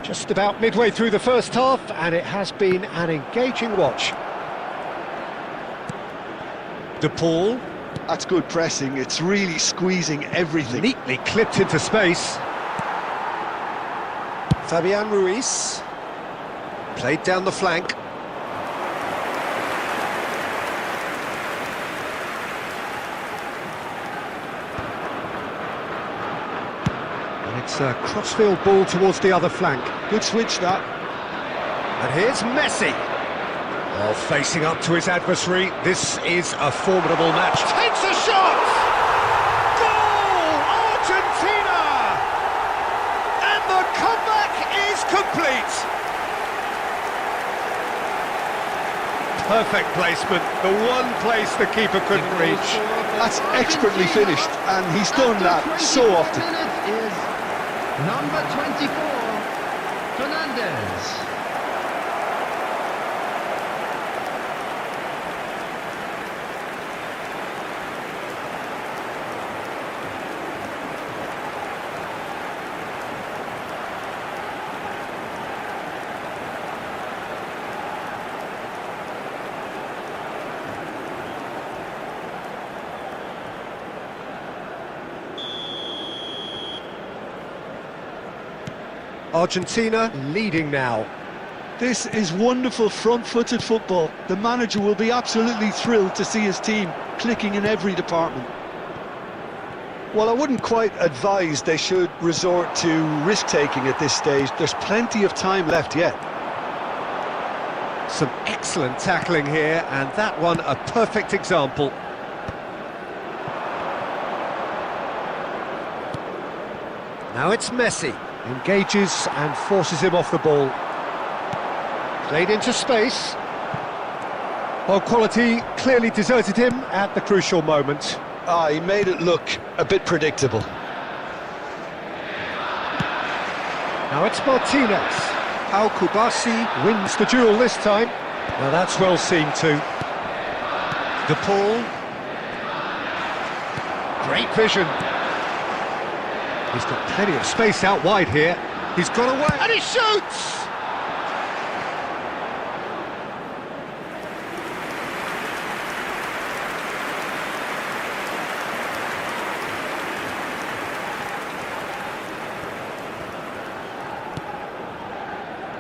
Just about midway through the first half, and it has been an engaging watch. De Paul. That's good pressing. It's really squeezing everything. Neatly clipped into space. Fabian Ruiz. Played down the flank. It's a crossfield ball towards the other flank. Good switch, that. And here's Messi. Well, facing up to his adversary, this is a formidable match. Takes a shot! Goal! Argentina! And the comeback is complete. Perfect placement, the one place the keeper couldn't reach. That's expertly finished, and he's done that so often. Is number 24, Fernandez. Argentina leading now. This is wonderful front-footed football. The manager will be absolutely thrilled to see his team clicking in every department. Well, I wouldn't quite advise they should resort to risk-taking at this stage. There's plenty of time left yet. Some excellent tackling here, and that one a perfect example. Now it's Messi. Engages and forces him off the ball. Played into space. Well, quality clearly deserted him at the crucial moment. He made it look a bit predictable. Now it's Martinez. Al Kubasi wins the duel this time. Well, that's well seen too. De Paul. Great vision. He's got plenty of space out wide here. He's got away, and he shoots!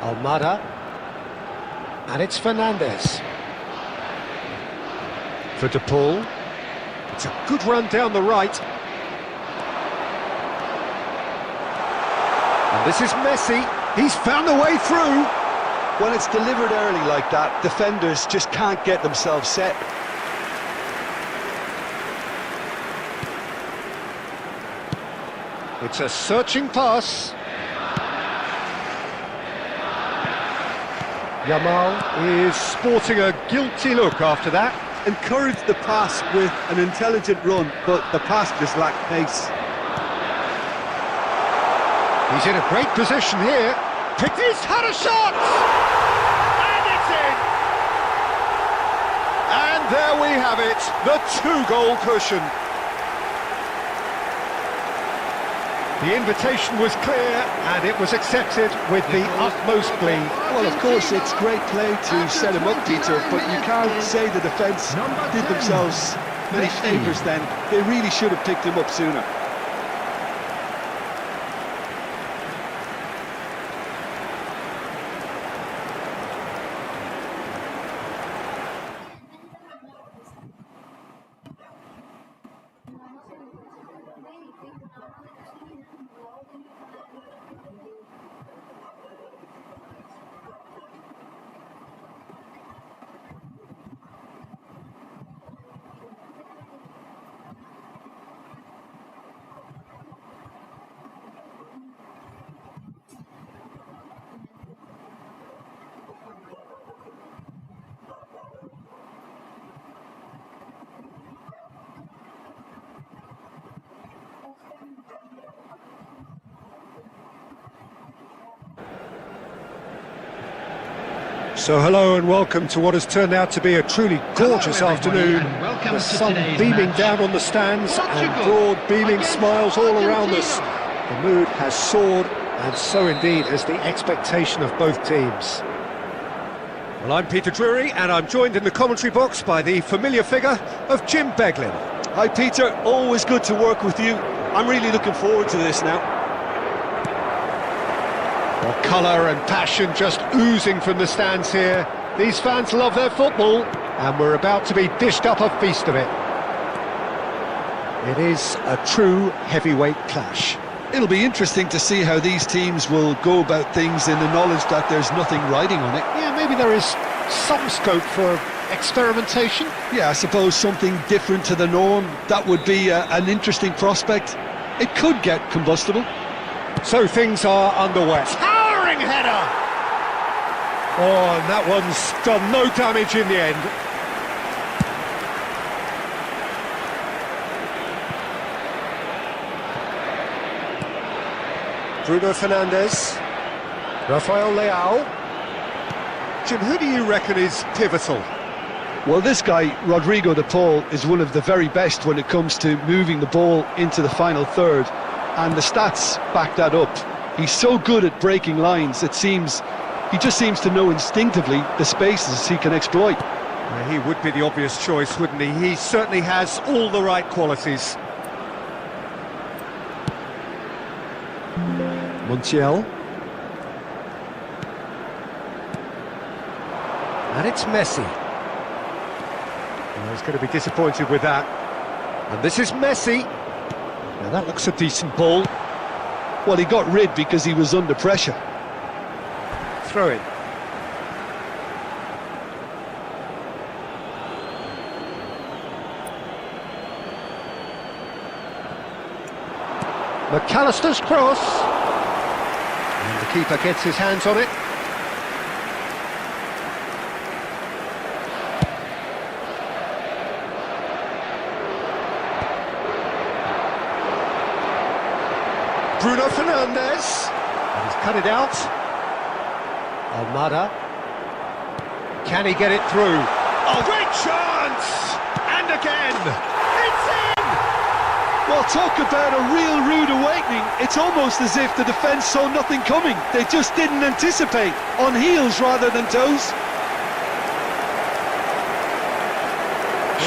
Almada. And it's Fernandez. For De Paul. It's a good run down the right. And this is Messi. He's found a way through. When it's delivered early like that, defenders just can't get themselves set. It's a searching pass. Yamal is sporting a guilty look after that. Encouraged the pass with an intelligent run, but the pass just lacked pace. He's in a great position here. He's had a shot! And it's in! And there we have it, the two-goal cushion. The invitation was clear, and it was accepted with the utmost glee. Well, of course, it's great play to set him up, Peter, but you can't say the defence did themselves many favours then. They really should have picked him up sooner. So hello and welcome to what has turned out to be a truly gorgeous afternoon. The sun beaming down on the stands and broad beaming smiles all around us. The mood has soared, and so indeed has the expectation of both teams. Well, I'm Peter Drury, and I'm joined in the commentary box by the familiar figure of Jim Beglin. Hi Peter, always good to work with you. I'm really looking forward to this now. Well, colour and passion just oozing from the stands here. These fans love their football, and we're about to be dished up a feast of it. It is a true heavyweight clash. It'll be interesting to see how these teams will go about things in the knowledge that there's nothing riding on it. Yeah, maybe there is some scope for experimentation. Yeah, I suppose something different to the norm. That would be an interesting prospect. It could get combustible. So things are underway. Towering header! Oh, and that one's done no damage in the end. Bruno Fernandes. Rafael Leao. Jim, who do you reckon is pivotal? Well, this guy, Rodrigo de Paul, is one of the very best when it comes to moving the ball into the final third, and the stats back that up. He's so good at breaking lines, he just seems to know instinctively the spaces he can exploit. Yeah, he would be the obvious choice, wouldn't he? He certainly has all the right qualities. Montiel. And it's Messi. Well, he's going to be disappointed with that. And this is Messi. Now that looks a decent ball. Well, he got rid because he was under pressure. Throw in. McAllister's cross. And the keeper gets his hands on it. Bruno Fernandes. And he's cut it out. Almada. Can he get it through? Oh, great chance! And again! It's in! Well, talk about a real rude awakening. It's almost as if the defence saw nothing coming. They just didn't anticipate, on heels rather than toes.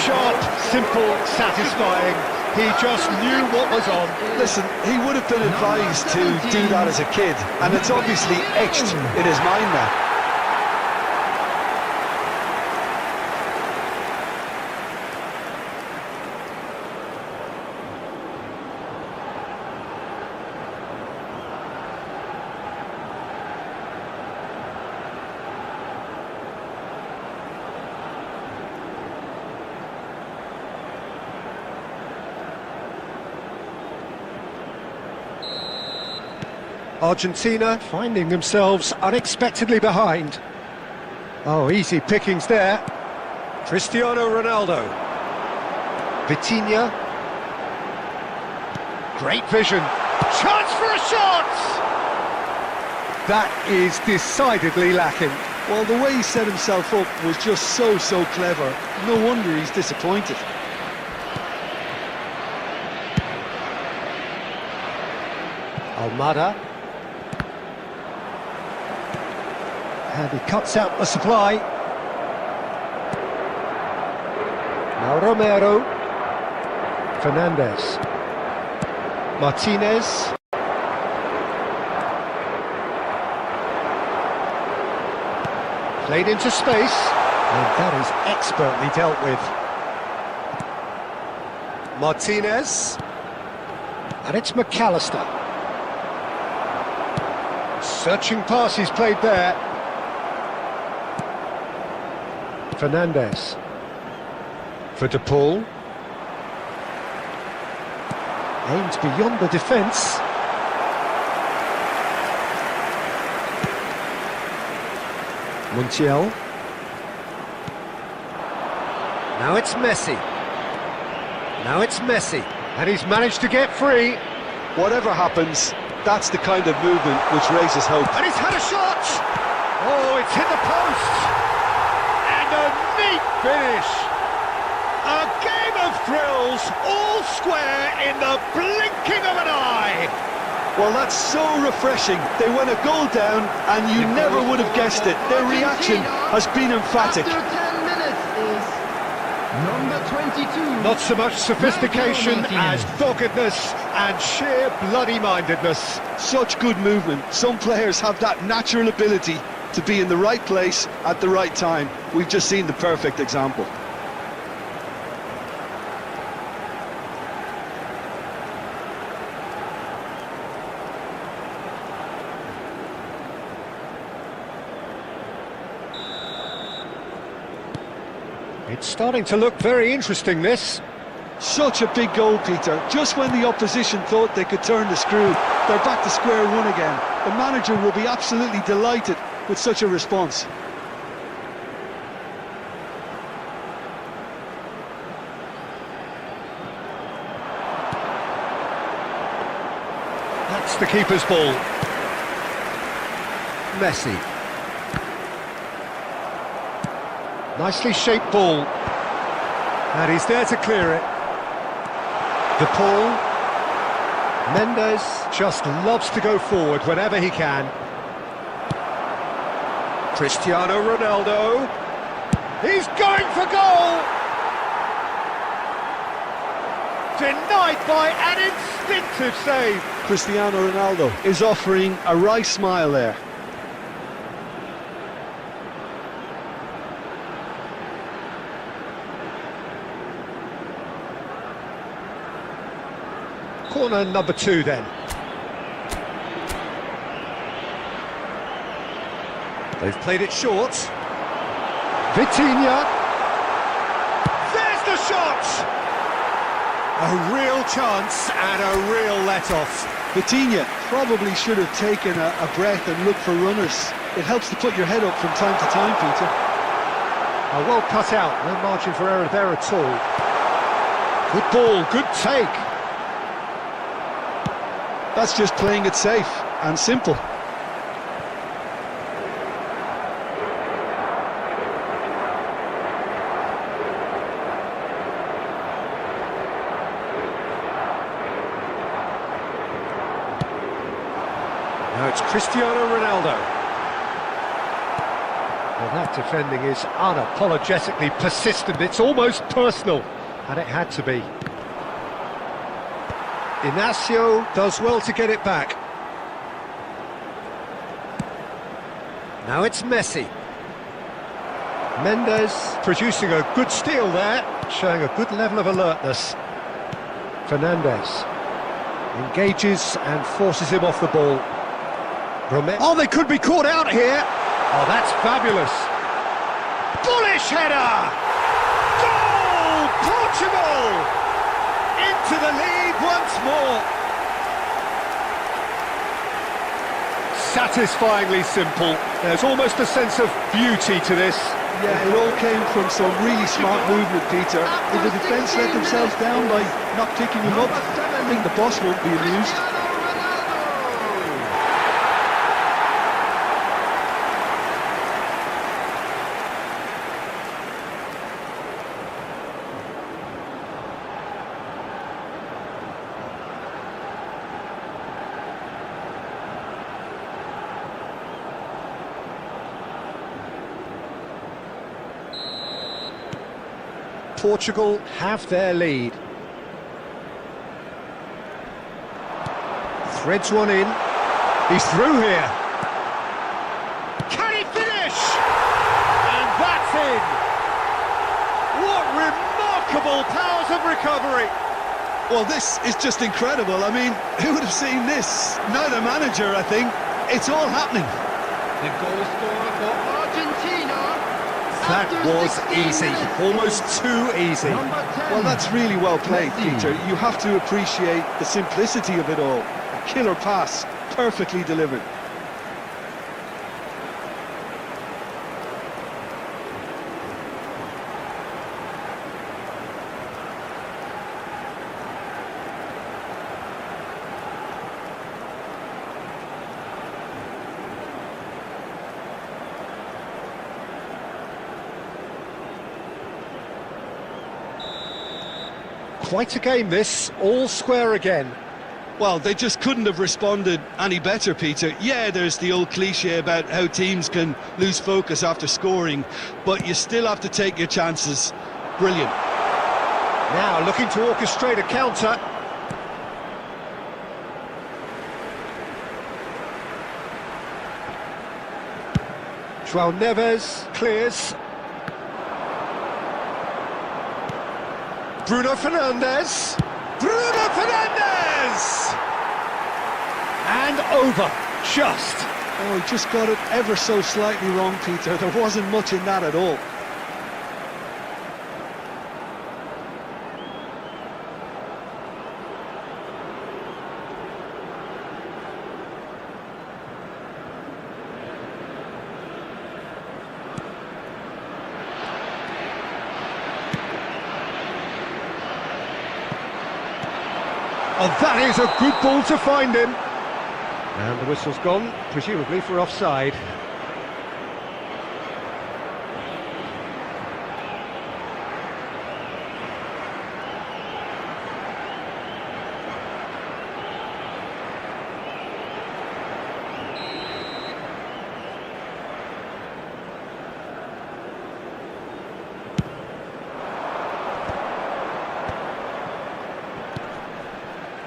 Sharp, simple, satisfying. He just knew what was on. Listen, he would have been advised to do that as a kid, and it's obviously etched in his mind now. Argentina finding themselves unexpectedly behind. Oh, easy pickings there. Cristiano Ronaldo. Vitinha. Great vision. Chance for a shot! That is decidedly lacking. Well, the way he set himself up was just so clever. No wonder he's disappointed. Almada. And he cuts out the supply. Now Romero. Fernandes. Martinez. Played into space. And that is expertly dealt with. Martinez. And it's McAllister. Searching pass he's played there. Fernandes. For De Paul. Aims beyond the defence. Montiel. Now it's Messi. Now it's Messi. And he's managed to get free. Whatever happens, that's the kind of movement which raises hope. And he's had a shot! Oh, it's hit the post! And a neat finish! A game of thrills, all square in the blinking of an eye! Well, that's so refreshing. They went a goal down and you never would have guessed it. Their reaction has been emphatic. After 10 minutes is number 22. Not so much sophistication as doggedness and sheer bloody-mindedness. Such good movement. Some players have that natural ability to be in the right place at the right time. We've just seen the perfect example. It's starting to look very interesting, this. Such a big goal, Peter. Just when the opposition thought they could turn the screw, they're back to square one again. The manager will be absolutely delighted with such a response. That's the keeper's ball. Messi. Nicely shaped ball. And he's there to clear it. De Paul. Mendes just loves to go forward whenever he can. Cristiano Ronaldo. He's going for goal! Denied by an instinctive save. Cristiano Ronaldo is offering a wry smile there. Corner number 2 then. They've played it short. Vitinha. There's the shot! A real chance and a real let-off. Vitinha probably should have taken a breath and looked for runners. It helps to put your head up from time to time, Peter. Well cut out, no margin for error there at all. Good ball, good take. That's just playing it safe and simple. Now it's Cristiano Ronaldo. Well, that defending is unapologetically persistent. It's almost personal, and it had to be. Inacio does well to get it back. Now it's Messi. Mendes producing a good steal there, showing a good level of alertness. Fernandes engages and forces him off the ball. Oh, they could be caught out here. Oh, that's fabulous. Bullish header! Goal! Portugal! Into the lead once more. Satisfyingly simple. There's almost a sense of beauty to this. Yeah, it all came from some really smart movement, Peter. If the defence let themselves down by not picking him up, I think the boss won't be amused. Portugal have their lead. Threads one in. He's through here. Can he finish? And that's in. What remarkable powers of recovery. Well, this is just incredible. I mean, who would have seen this? Neither manager, I think. It's all happening. The goal scorer for Argentina. That was easy, almost too easy. Well, that's really well played, Peter. You have to appreciate the simplicity of it all. A killer pass, perfectly delivered. Quite a game this, all square again. Well, they just couldn't have responded any better, Peter. Yeah, there's the old cliche about how teams can lose focus after scoring, but you still have to take your chances. Brilliant. Now looking to orchestrate a counter. João Neves clears. Bruno Fernandes. Bruno Fernandes! And over, just. Oh, he just got it ever so slightly wrong, Peter. There wasn't much in that at all. Oh, that is a good ball to find him. And the whistle's gone, presumably for offside.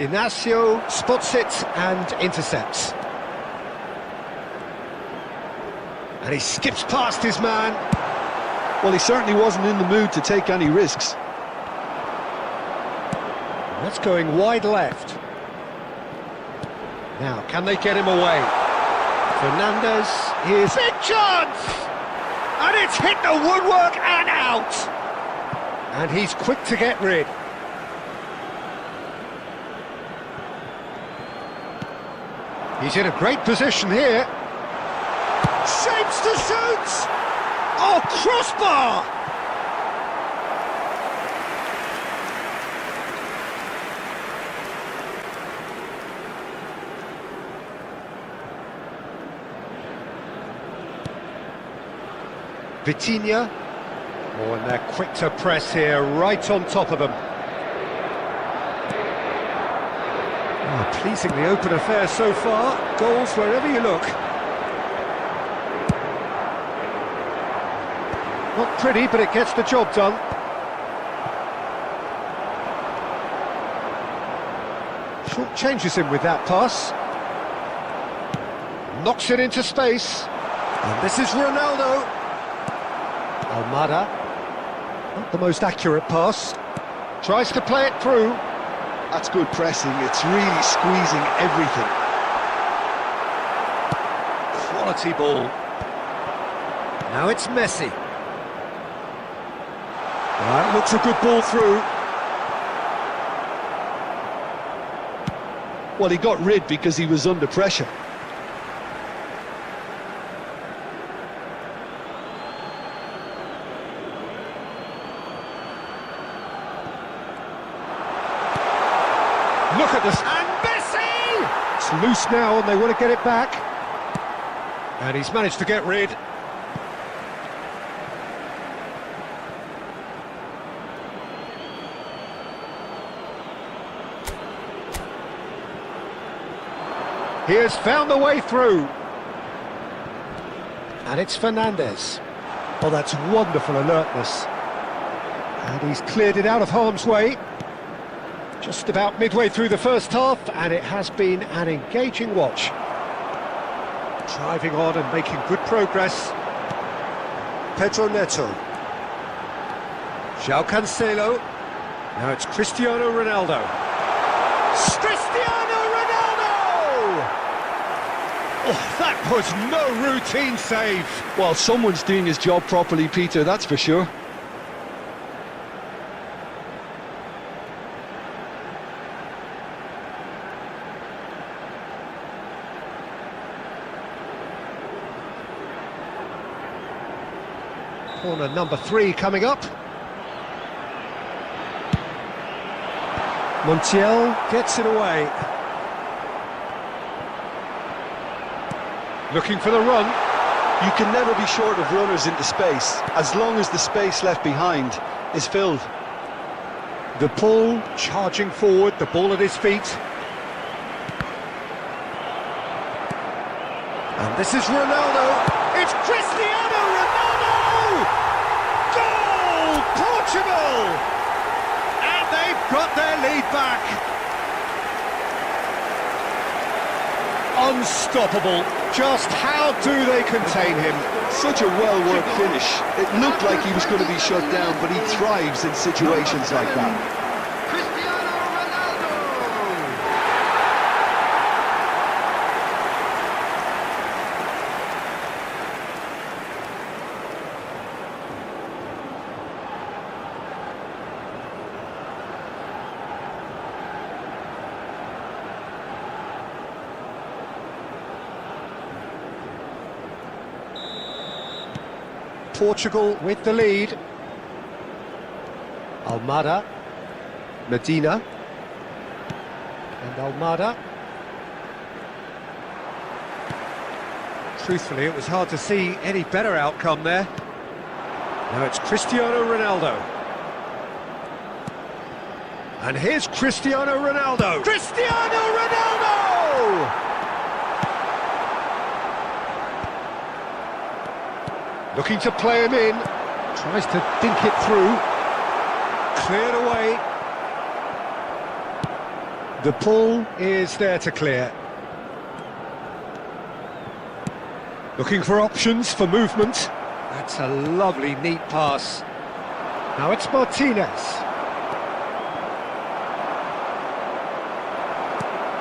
Inacio spots it and intercepts. And he skips past his man. Well, he certainly wasn't in the mood to take any risks. That's going wide left. Now, can they get him away? Fernandez, here's big chance! And it's hit the woodwork and out! And he's quick to get rid. He's in a great position here. Shapes to shoot! Oh, crossbar! Vitinha. Oh, and they're quick to press here, right on top of them. Oh, pleasingly open affair so far. Goals wherever you look. Not pretty, but it gets the job done. Short changes him with that pass. Knocks it into space. And this is Ronaldo. Almada. Not the most accurate pass. Tries to play it through. That's good pressing, it's really squeezing everything. Quality ball. Now it's Messi. That looks a good ball through. Well, he got rid because he was under pressure. Look at this, and Messi! It's loose now and they want to get it back. And he's managed to get rid. He has found the way through. And it's Fernandez. Oh, that's wonderful alertness. And he's cleared it out of harm's way. Just about midway through the first half, and it has been an engaging watch. Driving on and making good progress. Pedro Neto. João Cancelo. Now it's Cristiano Ronaldo. Cristiano Ronaldo! Oh, that was no routine save. Well, someone's doing his job properly, Peter, that's for sure. Corner number 3 coming up. Montiel gets it away. Looking for the run. You can never be short of runners into space, as long as the space left behind is filled. The Paul charging forward, the ball at his feet. And this is Ronaldo. It's Cristiano Ronaldo! Goal! Portugal! And they've got their lead back. Unstoppable. Just how do they contain him? Such a well-worked finish. It looked like he was going to be shut down, but he thrives in situations like that. Cristiano Ronaldo! Portugal with the lead. Almada. Medina. And Almada. Truthfully, it was hard to see any better outcome there. Now it's Cristiano Ronaldo. And here's Cristiano Ronaldo. Cristiano Ronaldo! Looking to play him in. Tries to dink it through. Cleared away. The ball is there to clear. Looking for options for movement. That's a lovely, neat pass. Now it's Martinez.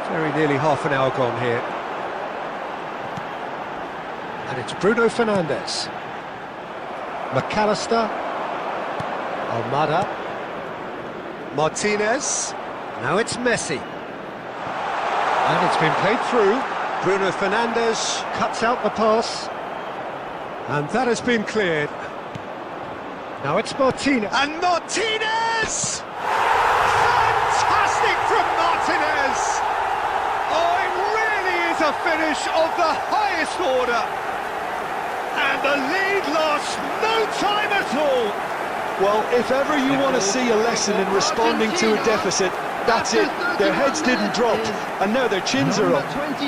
Very nearly half an hour gone here. And it's Bruno Fernandes. McAllister. Almada. Martinez. Now it's Messi. And it's been played through. Bruno Fernandes cuts out the pass. And that has been cleared. Now it's Martinez. And Martinez! Fantastic from Martinez! Oh, it really is a finish of the highest order. And the lead lost no time at all. Well, if ever you want to see a lesson in responding to a deficit, that's it. Their heads didn't drop, and now their chins are up.